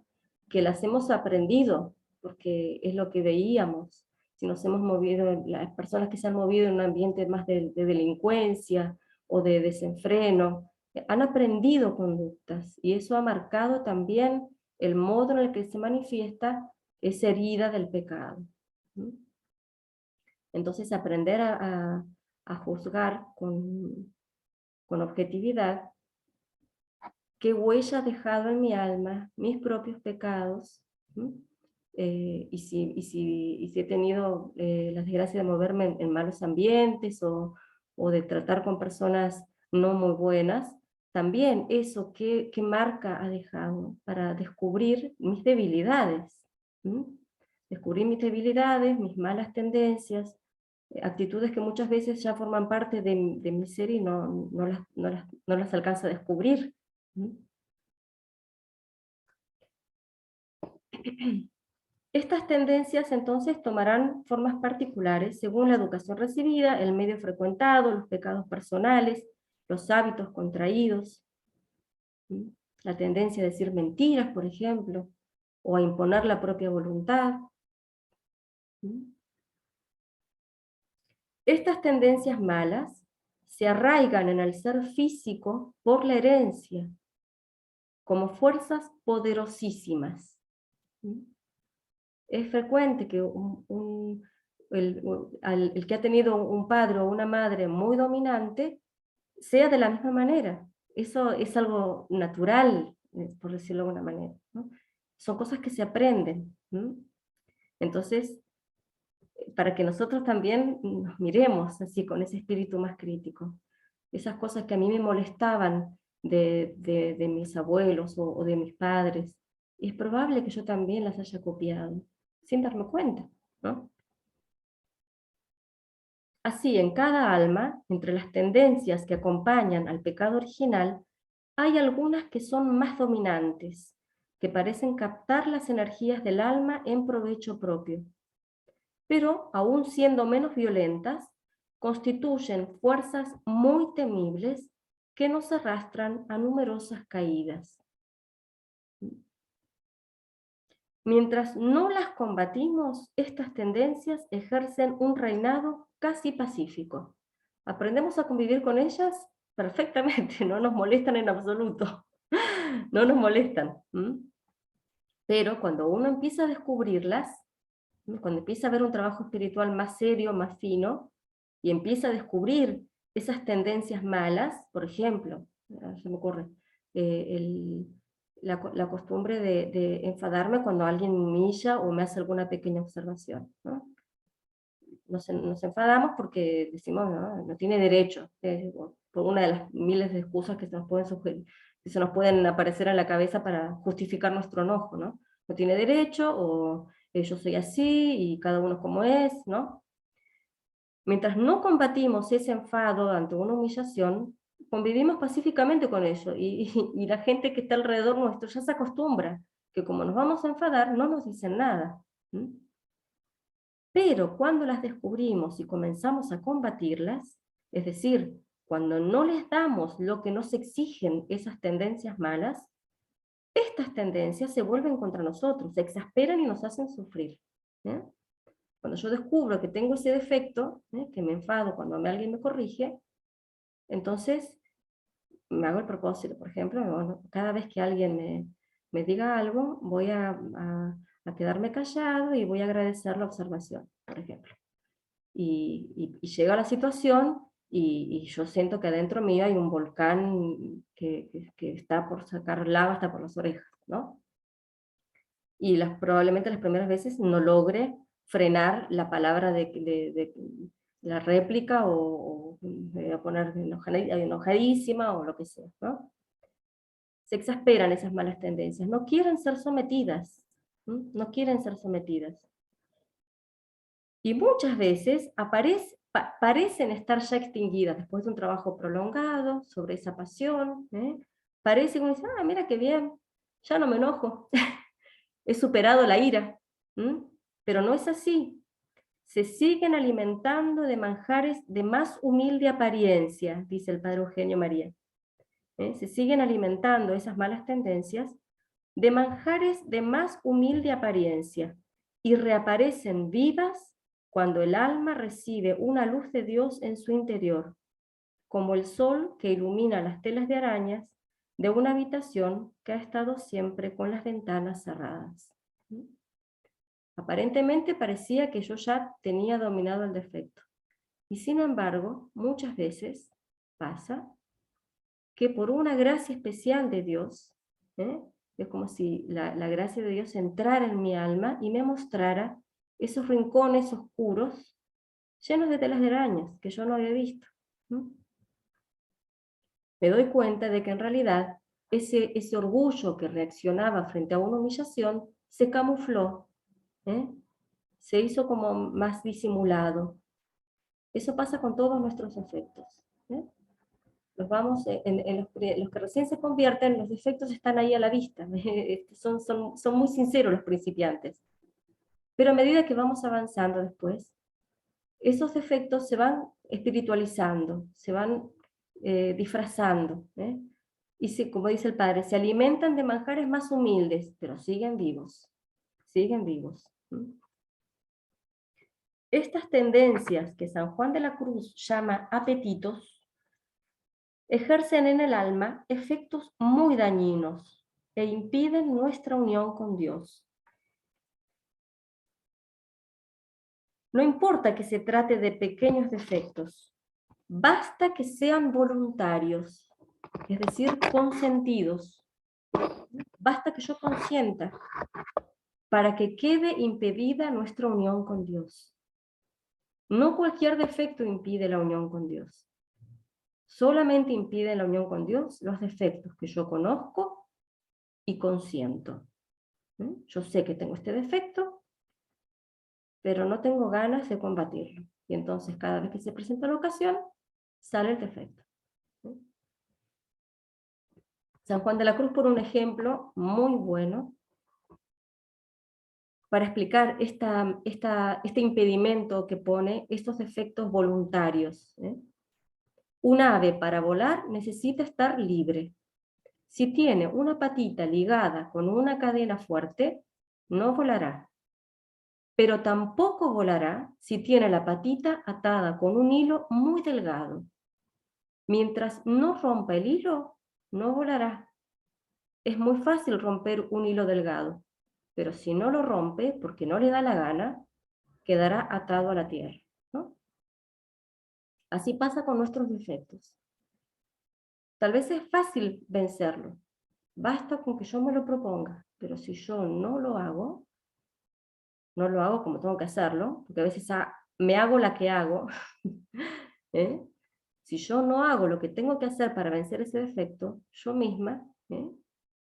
que las hemos aprendido, porque es lo que veíamos. Si nos hemos movido, las personas que se han movido en un ambiente más de delincuencia o de desenfreno, han aprendido conductas, y eso ha marcado también el modo en el que se manifiesta esa herida del pecado. Entonces aprender a juzgar con objetividad qué huella ha dejado en mi alma mis propios pecados, y si he tenido la desgracia de moverme en malos ambientes o de tratar con personas no muy buenas, también eso qué marca ha dejado para descubrir mis debilidades, descubrir mis debilidades, mis malas tendencias, actitudes que muchas veces ya forman parte de mi ser y no las alcanzo a descubrir. Estas tendencias entonces tomarán formas particulares según la educación recibida, el medio frecuentado, los pecados personales, los hábitos contraídos, la tendencia a decir mentiras, por ejemplo, o a imponer la propia voluntad. Estas tendencias malas se arraigan en el ser físico por la herencia, como fuerzas poderosísimas. Es frecuente que el que ha tenido un padre o una madre muy dominante sea de la misma manera. Eso es algo natural, por decirlo de alguna manera, ¿no? Son cosas que se aprenden. Entonces, para que nosotros también nos miremos así, con ese espíritu más crítico. Esas cosas que a mí me molestaban de mis abuelos o de mis padres, es probable que yo también las haya copiado, sin darme cuenta, ¿no? Así, en cada alma, entre las tendencias que acompañan al pecado original, hay algunas que son más dominantes, que parecen captar las energías del alma en provecho propio, pero aún siendo menos violentas, constituyen fuerzas muy temibles que nos arrastran a numerosas caídas. Mientras no las combatimos, estas tendencias ejercen un reinado casi pacífico. Aprendemos a convivir con ellas perfectamente, no nos molestan en absoluto, no nos molestan. Pero cuando uno empieza a descubrirlas, cuando empieza a ver un trabajo espiritual más serio, más fino, y empieza a descubrir esas tendencias malas, por ejemplo, se me ocurre, la costumbre de enfadarme cuando alguien me humilla o me hace alguna pequeña observación, ¿no? Nos enfadamos porque decimos, no tiene derecho, por una de las miles de excusas que se nos pueden aparecer en la cabeza para justificar nuestro enojo, ¿no? No tiene derecho, o yo soy así y cada uno es como es, ¿no? Mientras no combatimos ese enfado ante una humillación, convivimos pacíficamente con ello, y la gente que está alrededor nuestro ya se acostumbra, que como nos vamos a enfadar, no nos dicen nada. Pero cuando las descubrimos y comenzamos a combatirlas, es decir, cuando no les damos lo que nos exigen esas tendencias malas, estas tendencias se vuelven contra nosotros, se exasperan y nos hacen sufrir. Cuando yo descubro que tengo ese defecto, que me enfado cuando alguien me corrige, entonces me hago el propósito, por ejemplo, bueno, cada vez que alguien me diga algo, voy a quedarme callado y voy a agradecer la observación, por ejemplo. Y llega la situación y yo siento que adentro mío hay un volcán que está por sacar lava hasta por las orejas, ¿no? Y probablemente las primeras veces no logre frenar la palabra de la réplica, o me voy a poner enojadísima o lo que sea, ¿no? Se exasperan esas malas tendencias, no quieren ser sometidas, no quieren ser sometidas. Y muchas veces parecen estar ya extinguidas después de un trabajo prolongado sobre esa pasión, parece como, ah, mira qué bien, ya no me enojo, he superado la ira, pero no es así. Se siguen alimentando de manjares de más humilde apariencia, dice el padre Eugenio María. Se siguen alimentando esas malas tendencias de manjares de más humilde apariencia, y reaparecen vivas cuando el alma recibe una luz de Dios en su interior, como el sol que ilumina las telas de arañas de una habitación que ha estado siempre con las ventanas cerradas. Aparentemente parecía que yo ya tenía dominado el defecto, y sin embargo, muchas veces pasa que por una gracia especial de Dios, es como si la gracia de Dios entrara en mi alma y me mostrara esos rincones oscuros llenos de telas de arañas que yo no había visto. Me doy cuenta de que en realidad ese orgullo que reaccionaba frente a una humillación se camufló, se hizo como más disimulado. Eso pasa con todos nuestros defectos. Los que recién se convierten, los defectos están ahí a la vista, son muy sinceros los principiantes. Pero a medida que vamos avanzando después, esos defectos se van espiritualizando, se van disfrazando, y como dice el padre, se alimentan de manjares más humildes, pero siguen vivos, siguen vivos. Estas tendencias que San Juan de la Cruz llama apetitos, ejercen en el alma efectos muy dañinos e impiden nuestra unión con Dios. No importa que se trate de pequeños defectos, basta que sean voluntarios, es decir, consentidos. Basta que yo consienta para que quede impedida nuestra unión con Dios. No cualquier defecto impide la unión con Dios. Solamente impide la unión con Dios los defectos que yo conozco y consiento. Yo sé que tengo este defecto, pero no tengo ganas de combatirlo. Y entonces cada vez que se presenta la ocasión, sale el defecto. San Juan de la Cruz pone un ejemplo muy bueno para explicar este impedimento que pone estos defectos voluntarios. Un ave para volar necesita estar libre. Si tiene una patita ligada con una cadena fuerte, no volará. Pero tampoco volará si tiene la patita atada con un hilo muy delgado. Mientras no rompa el hilo, no volará. Es muy fácil romper un hilo delgado, pero si no lo rompe, porque no le da la gana, quedará atado a la tierra, ¿no? Así pasa con nuestros defectos. Tal vez es fácil vencerlo, basta con que yo me lo proponga, pero si yo no lo hago como tengo que hacerlo, porque a veces me hago la que hago, si yo no hago lo que tengo que hacer para vencer ese defecto, yo misma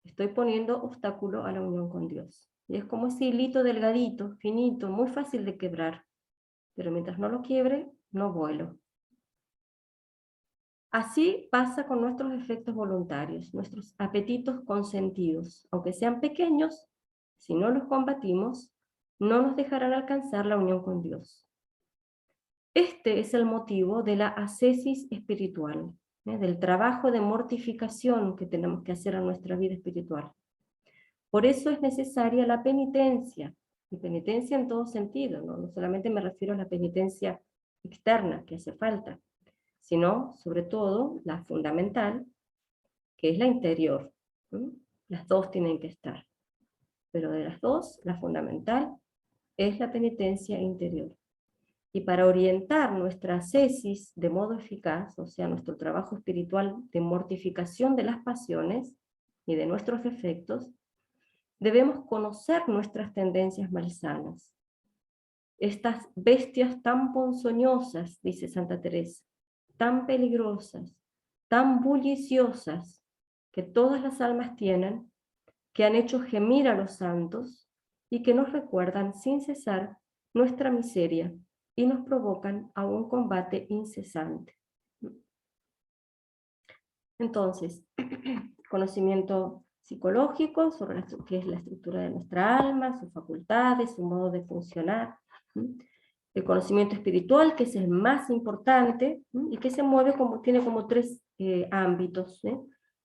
estoy poniendo obstáculo a la unión con Dios. Y es como ese hilito delgadito, finito, muy fácil de quebrar, pero mientras no lo quiebre, no vuelo. Así pasa con nuestros efectos voluntarios, nuestros apetitos consentidos. Aunque sean pequeños, si no los combatimos, no nos dejarán alcanzar la unión con Dios. Este es el motivo de la ascesis espiritual, del trabajo de mortificación que tenemos que hacer en nuestra vida espiritual. Por eso es necesaria la penitencia, y penitencia en todo sentido, no solamente me refiero a la penitencia externa que hace falta, sino sobre todo la fundamental, que es la interior. Las dos tienen que estar, pero de las dos, la fundamental es la penitencia interior. Y para orientar nuestra ascesis de modo eficaz, o sea, nuestro trabajo espiritual de mortificación de las pasiones y de nuestros defectos, debemos conocer nuestras tendencias malsanas. Estas bestias tan ponzoñosas, dice Santa Teresa, tan peligrosas, tan bulliciosas, que todas las almas tienen, que han hecho gemir a los santos y que nos recuerdan sin cesar nuestra miseria y nos provocan a un combate incesante. Entonces, conocimiento psicológico sobre qué es la estructura de nuestra alma, sus facultades, su modo de funcionar. El conocimiento espiritual, que es el más importante, y que se mueve tiene como tres ámbitos.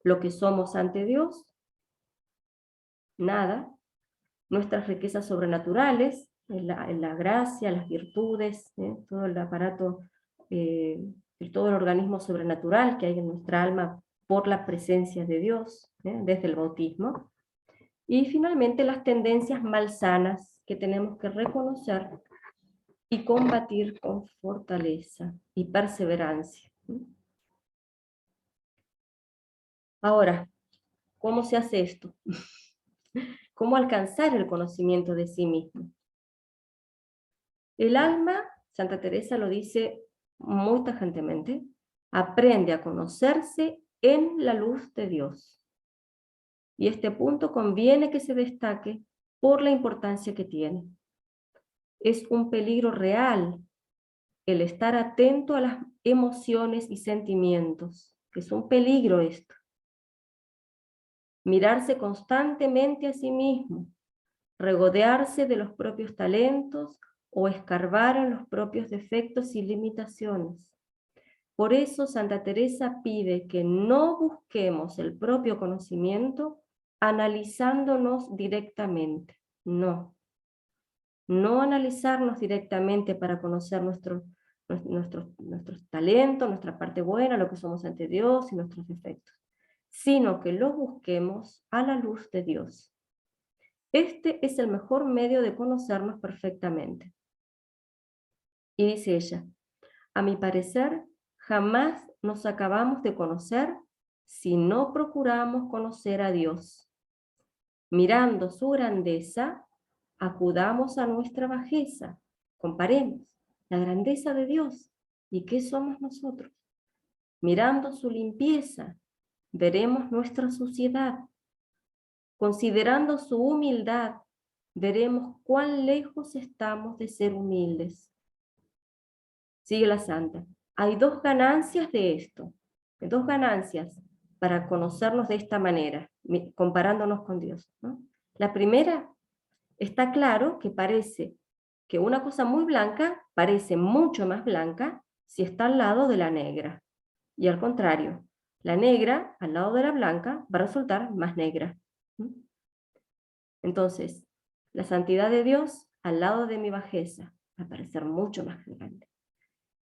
Lo que somos ante Dios, nada. Nuestras riquezas sobrenaturales, la gracia, las virtudes, todo el aparato, todo el organismo sobrenatural que hay en nuestra alma por la presencia de Dios, desde el bautismo. Y finalmente las tendencias malsanas que tenemos que reconocer y combatir con fortaleza y perseverancia. Ahora, ¿cómo se hace esto? ¿Cómo alcanzar el conocimiento de sí mismo? El alma, Santa Teresa lo dice muy tajantemente, aprende a conocerse en la luz de Dios. Y este punto conviene que se destaque por la importancia que tiene. Es un peligro real el estar atento a las emociones y sentimientos, que es un peligro esto. Mirarse constantemente a sí mismo, regodearse de los propios talentos o escarbar en los propios defectos y limitaciones. Por eso Santa Teresa pide que no busquemos el propio conocimiento analizándonos directamente. No analizarnos directamente para conocer nuestros talentos, nuestra parte buena, lo que somos ante Dios y nuestros defectos, sino que los busquemos a la luz de Dios. Este es el mejor medio de conocernos perfectamente. Y dice ella, a mi parecer, jamás nos acabamos de conocer si no procuramos conocer a Dios. Mirando su grandeza, acudamos a nuestra bajeza. Comparemos la grandeza de Dios y qué somos nosotros. Mirando su limpieza, veremos nuestra suciedad. Considerando su humildad, veremos cuán lejos estamos de ser humildes. Sigue la santa. Hay dos ganancias de esto, dos ganancias para conocernos de esta manera, comparándonos con Dios, ¿no? La primera, está claro que parece que una cosa muy blanca parece mucho más blanca si está al lado de la negra. Y al contrario, la negra al lado de la blanca va a resultar más negra. Entonces, la santidad de Dios al lado de mi bajeza va a parecer mucho más grande.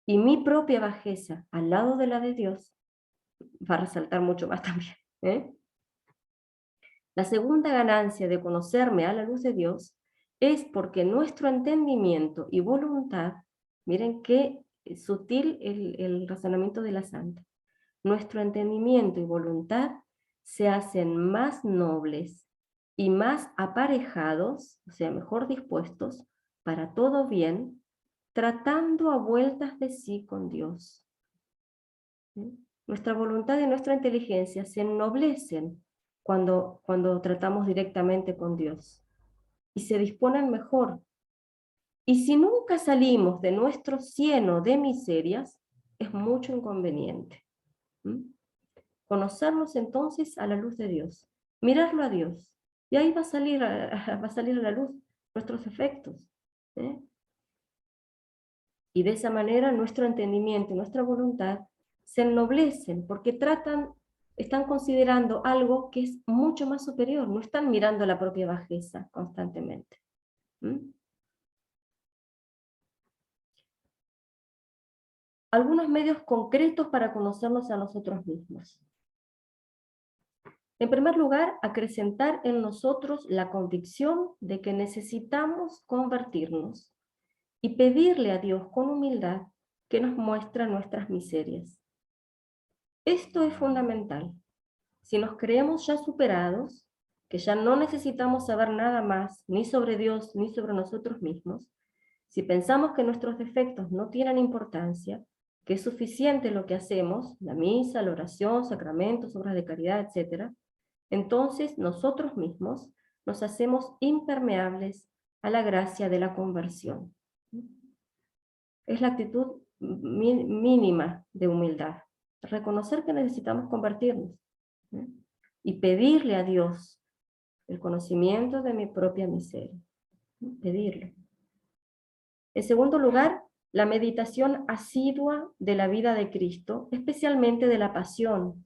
Y mi propia bajeza al lado de la de Dios va a resaltar mucho más también. La segunda ganancia de conocerme a la luz de Dios es porque nuestro entendimiento y voluntad, miren qué sutil el razonamiento de la santa, nuestro entendimiento y voluntad se hacen más nobles y más aparejados, o sea, mejor dispuestos para todo bien, tratando a vueltas de sí con Dios. Nuestra voluntad y nuestra inteligencia se ennoblecen cuando tratamos directamente con Dios y se disponen mejor. Y si nunca salimos de nuestro cieno de miserias, es mucho inconveniente. Conocernos entonces a la luz de Dios, mirarlo a Dios, y ahí va a salir a la luz nuestros efectos. Y de esa manera nuestro entendimiento y nuestra voluntad se ennoblecen, porque están considerando algo que es mucho más superior, no están mirando la propia bajeza constantemente. Algunos medios concretos para conocernos a nosotros mismos. En primer lugar, acrecentar en nosotros la convicción de que necesitamos convertirnos y pedirle a Dios con humildad que nos muestre nuestras miserias. Esto es fundamental. Si nos creemos ya superados, que ya no necesitamos saber nada más, ni sobre Dios, ni sobre nosotros mismos, si pensamos que nuestros defectos no tienen importancia, que es suficiente lo que hacemos, la misa, la oración, sacramentos, obras de caridad, etc., entonces nosotros mismos nos hacemos impermeables a la gracia de la conversión. Es la actitud mínima de humildad, reconocer que necesitamos convertirnos y pedirle a Dios el conocimiento de mi propia miseria, pedirlo. En segundo lugar, la meditación asidua de la vida de Cristo, especialmente de la pasión,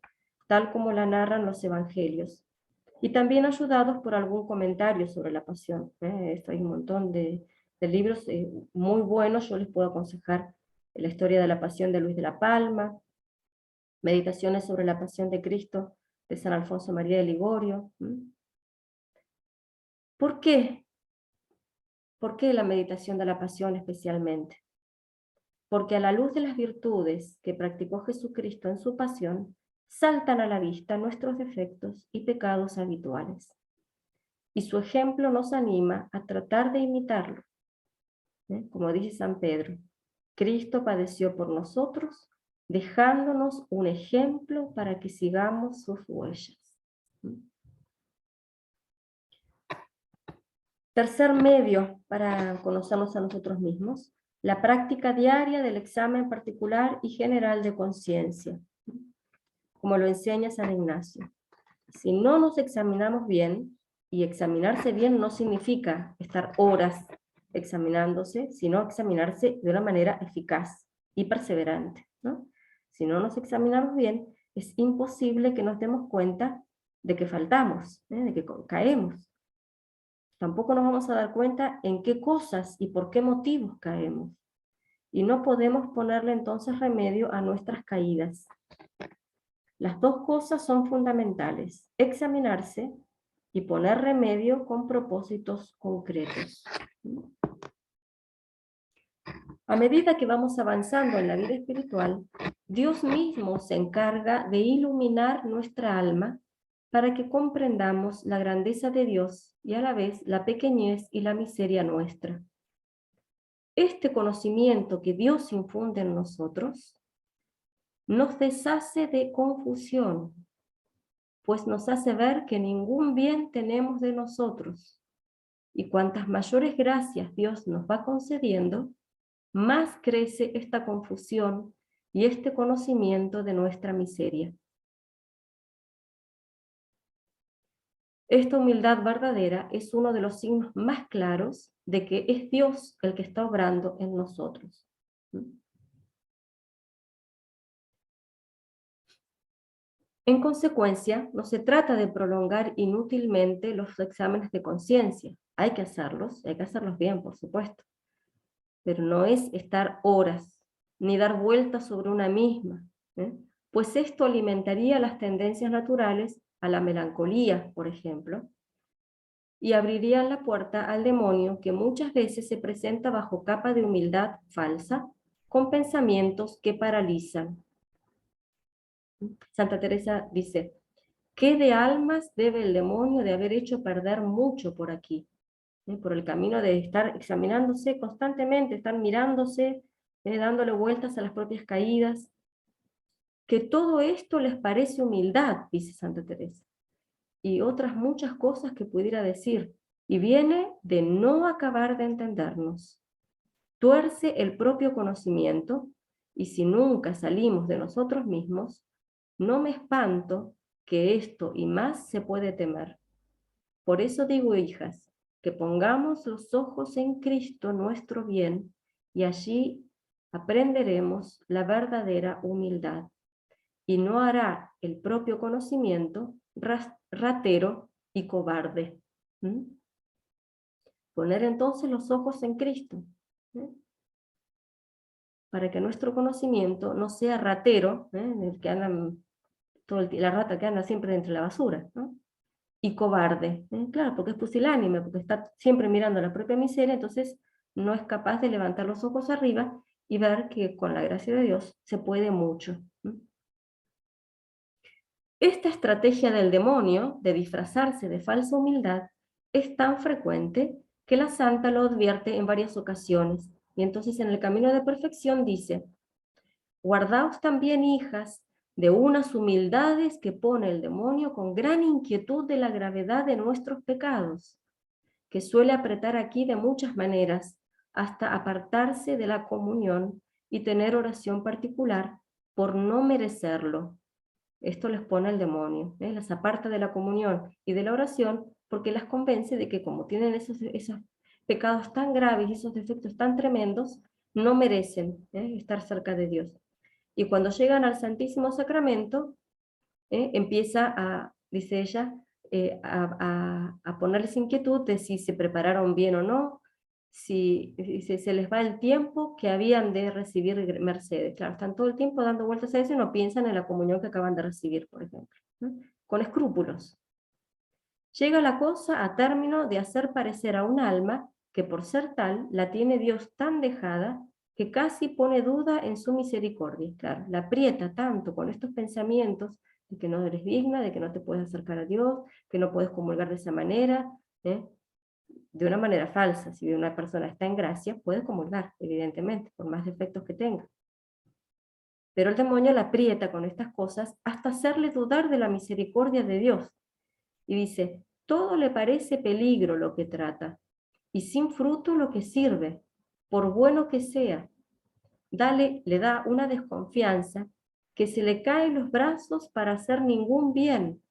tal como la narran los evangelios, y también ayudados por algún comentario sobre la pasión. Esto hay un montón de libros muy buenos, yo les puedo aconsejar la historia de la pasión de Luis de la Palma, meditaciones sobre la pasión de Cristo de San Alfonso María de Ligorio. ¿Por qué? ¿Por qué la meditación de la pasión especialmente? Porque a la luz de las virtudes que practicó Jesucristo en su pasión, saltan a la vista nuestros defectos y pecados habituales. Y su ejemplo nos anima a tratar de imitarlo. Como dice San Pedro, Cristo padeció por nosotros, dejándonos un ejemplo para que sigamos sus huellas. Tercer medio para conocernos a nosotros mismos, la práctica diaria del examen particular y general de conciencia, como lo enseña San Ignacio. Si no nos examinamos bien, y examinarse bien no significa estar horas examinándose, sino examinarse de una manera eficaz y perseverante, ¿no? Si no nos examinamos bien, es imposible que nos demos cuenta de que faltamos, de que caemos. Tampoco nos vamos a dar cuenta en qué cosas y por qué motivos caemos. Y no podemos ponerle entonces remedio a nuestras caídas. Las dos cosas son fundamentales, examinarse y poner remedio con propósitos concretos. A medida que vamos avanzando en la vida espiritual, Dios mismo se encarga de iluminar nuestra alma para que comprendamos la grandeza de Dios y a la vez la pequeñez y la miseria nuestra. Este conocimiento que Dios infunde en nosotros nos deshace de confusión, pues nos hace ver que ningún bien tenemos de nosotros, y cuantas mayores gracias Dios nos va concediendo, más crece esta confusión y este conocimiento de nuestra miseria. Esta humildad verdadera es uno de los signos más claros de que es Dios el que está obrando en nosotros. En consecuencia, no se trata de prolongar inútilmente los exámenes de conciencia. Hay que hacerlos bien, por supuesto. Pero no es estar horas, ni dar vueltas sobre una misma, pues esto alimentaría las tendencias naturales a la melancolía, por ejemplo, y abriría la puerta al demonio que muchas veces se presenta bajo capa de humildad falsa, con pensamientos que paralizan. Santa Teresa dice, ¿qué de almas debe el demonio de haber hecho perder mucho por aquí? Por el camino de estar examinándose constantemente, estar mirándose, dándole vueltas a las propias caídas. Que todo esto les parece humildad, dice Santa Teresa, y otras muchas cosas que pudiera decir, y viene de no acabar de entendernos, tuerce el propio conocimiento, y si nunca salimos de nosotros mismos, no me espanto que esto y más se puede temer. Por eso digo, hijas, que pongamos los ojos en Cristo nuestro bien, y allí aprenderemos la verdadera humildad, y no hará el propio conocimiento ratero y cobarde. ¿Mm? Poner entonces los ojos en Cristo, ¿eh? Para que nuestro conocimiento no sea ratero, en el que andan la rata que anda siempre entre la basura, ¿no? Y cobarde, claro, porque es pusilánime, porque está siempre mirando la propia miseria, entonces no es capaz de levantar los ojos arriba y ver que con la gracia de Dios se puede mucho. Esta estrategia del demonio de disfrazarse de falsa humildad es tan frecuente que la santa lo advierte en varias ocasiones, y entonces en el camino de perfección dice: guardaos también, hijas, de unas humildades que pone el demonio con gran inquietud de la gravedad de nuestros pecados, que suele apretar aquí de muchas maneras, hasta apartarse de la comunión y tener oración particular por no merecerlo. Esto les pone el demonio, las aparta de la comunión y de la oración porque las convence de que como tienen esos pecados tan graves y esos defectos tan tremendos, no merecen estar cerca de Dios. Y cuando llegan al Santísimo Sacramento, empieza a, dice ella, a ponerles inquietud de si se prepararon bien o no, si se les va el tiempo que habían de recibir mercedes. Claro, están todo el tiempo dando vueltas a eso y no piensan en la comunión que acaban de recibir, por ejemplo, ¿no? Con escrúpulos. Llega la cosa a término de hacer parecer a un alma que por ser tal la tiene Dios tan dejada que casi pone duda en su misericordia. Claro, la aprieta tanto con estos pensamientos de que no eres digna, de que no te puedes acercar a Dios, que no puedes comulgar de esa manera, de una manera falsa. Si una persona está en gracia, puede comulgar, evidentemente, por más defectos que tenga. Pero el demonio la aprieta con estas cosas hasta hacerle dudar de la misericordia de Dios. Y dice: todo le parece peligro lo que trata, y sin fruto lo que sirve, por bueno que sea. Le da una desconfianza que se le caen los brazos para hacer ningún bien,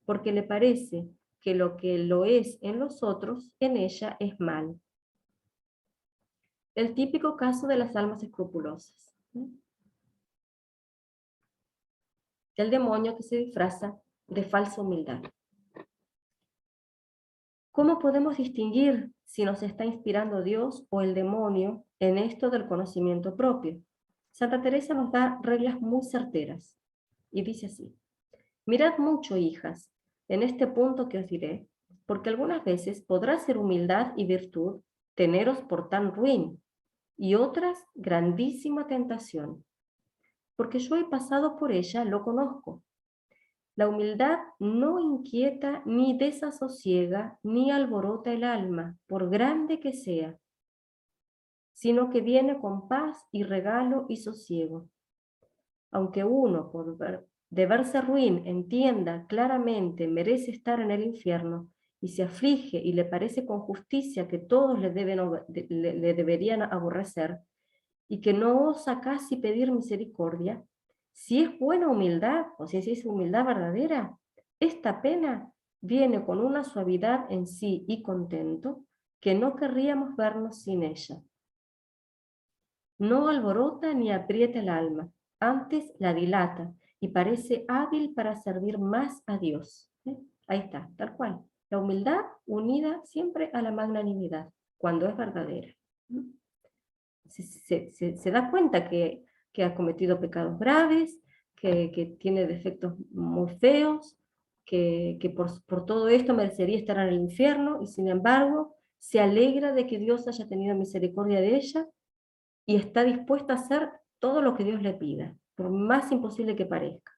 porque le parece que lo es en los otros, en ella es mal. El típico caso de las almas escrupulosas. El demonio que se disfraza de falsa humildad. ¿Cómo podemos distinguir si nos está inspirando Dios o el demonio en esto del conocimiento propio? Santa Teresa nos da reglas muy certeras y dice así: mirad mucho, hijas, en este punto que os diré, porque algunas veces podrá ser humildad y virtud teneros por tan ruin, y otras grandísima tentación. Porque yo he pasado por ella, lo conozco. La humildad no inquieta ni desasosiega ni alborota el alma, por grande que sea, sino que viene con paz y regalo y sosiego. Aunque uno, de verse ruin, entienda claramente merece estar en el infierno, y se aflige y le parece con justicia que todos le deberían aborrecer, y que no osa casi pedir misericordia, si es buena humildad, o si es humildad verdadera, esta pena viene con una suavidad en sí y contento que no querríamos vernos sin ella. No alborota ni aprieta el alma, antes la dilata y parece hábil para servir más a Dios. Ahí está, tal cual. La humildad unida siempre a la magnanimidad, cuando es verdadera. Se da cuenta que ha cometido pecados graves, que tiene defectos muy feos, que por todo esto merecería estar en el infierno, y sin embargo se alegra de que Dios haya tenido misericordia de ella y está dispuesta a hacer todo lo que Dios le pida, por más imposible que parezca.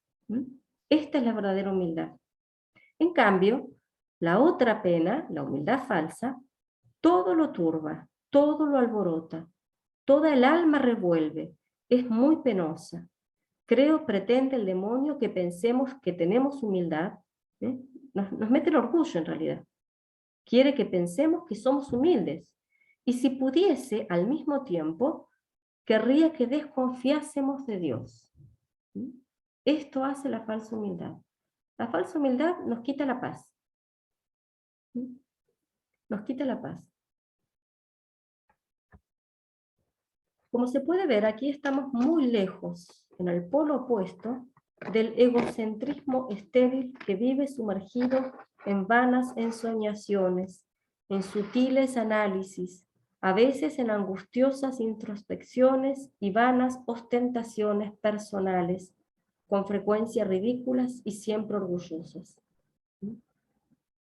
Esta es la verdadera humildad. En cambio, la otra pena, la humildad falsa, todo lo turba, todo lo alborota, toda el alma revuelve, es muy penosa. Creo pretende el demonio que pensemos que tenemos humildad, nos mete el orgullo en realidad. Quiere que pensemos que somos humildes, y si pudiese, al mismo tiempo, querría que desconfiásemos de Dios. Esto hace la falsa humildad. La falsa humildad nos quita la paz. Nos quita la paz. Como se puede ver, aquí estamos muy lejos, en el polo opuesto, del egocentrismo estéril que vive sumergido en vanas ensoñaciones, en sutiles análisis, a veces en angustiosas introspecciones y vanas ostentaciones personales, con frecuencia ridículas y siempre orgullosas.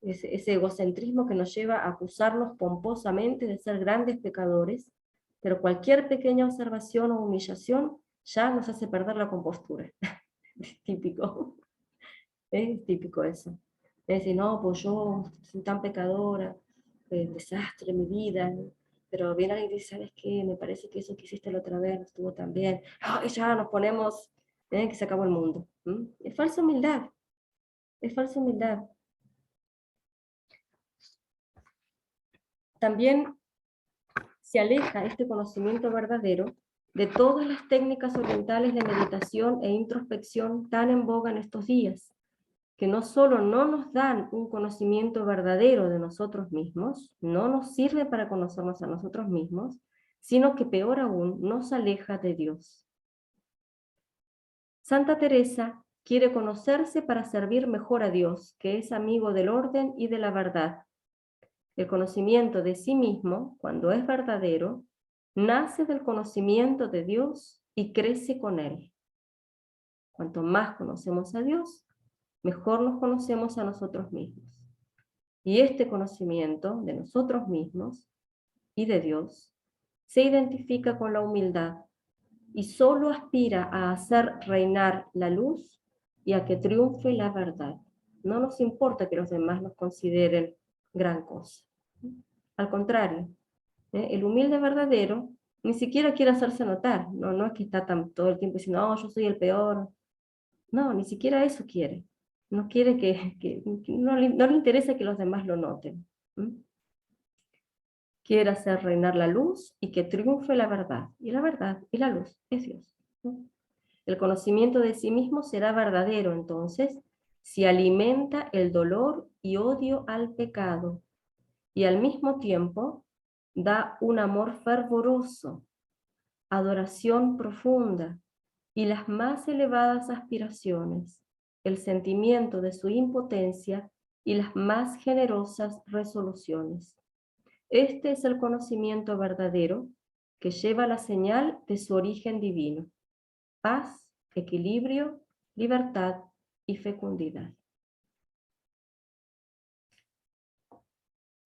Ese egocentrismo que nos lleva a acusarnos pomposamente de ser grandes pecadores, pero cualquier pequeña observación o humillación ya nos hace perder la compostura. Es típico, es típico eso. Es decir, no, pues yo soy tan pecadora, desastre mi vida, pero viene alguien y dice, ¿sabes qué? Me parece que eso que hiciste la otra vez no estuvo tan bien. Y ya nos ponemos, que se acabó el mundo. Es falsa humildad, es falsa humildad. También se aleja este conocimiento verdadero de todas las técnicas orientales de meditación e introspección tan en boga en estos días, que no solo no nos dan un conocimiento verdadero de nosotros mismos, no nos sirve para conocernos a nosotros mismos, sino que peor aún nos aleja de Dios. Santa Teresa quiere conocerse para servir mejor a Dios, que es amigo del orden y de la verdad. El conocimiento de sí mismo, cuando es verdadero, nace del conocimiento de Dios y crece con él. Cuanto más conocemos a Dios, mejor nos conocemos a nosotros mismos. Y este conocimiento de nosotros mismos y de Dios se identifica con la humildad y solo aspira a hacer reinar la luz y a que triunfe la verdad. No nos importa que los demás nos consideren gran cosa. Al contrario, el humilde verdadero ni siquiera quiere hacerse notar, no es que está todo el tiempo diciendo, no, yo soy el peor. No, ni siquiera eso quiere. No quiere que no le interesa que los demás lo noten. Quiere hacer reinar la luz y que triunfe la verdad. Y la verdad y la luz es Dios. El conocimiento de sí mismo será verdadero, entonces, si alimenta el dolor y odio al pecado, y al mismo tiempo da un amor fervoroso, adoración profunda y las más elevadas aspiraciones, el sentimiento de su impotencia y las más generosas resoluciones. Este es el conocimiento verdadero que lleva la señal de su origen divino: paz, equilibrio, libertad y fecundidad.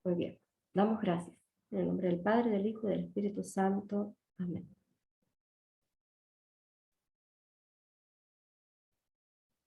Muy bien, damos gracias. En el nombre del Padre, del Hijo y del Espíritu Santo. Amén.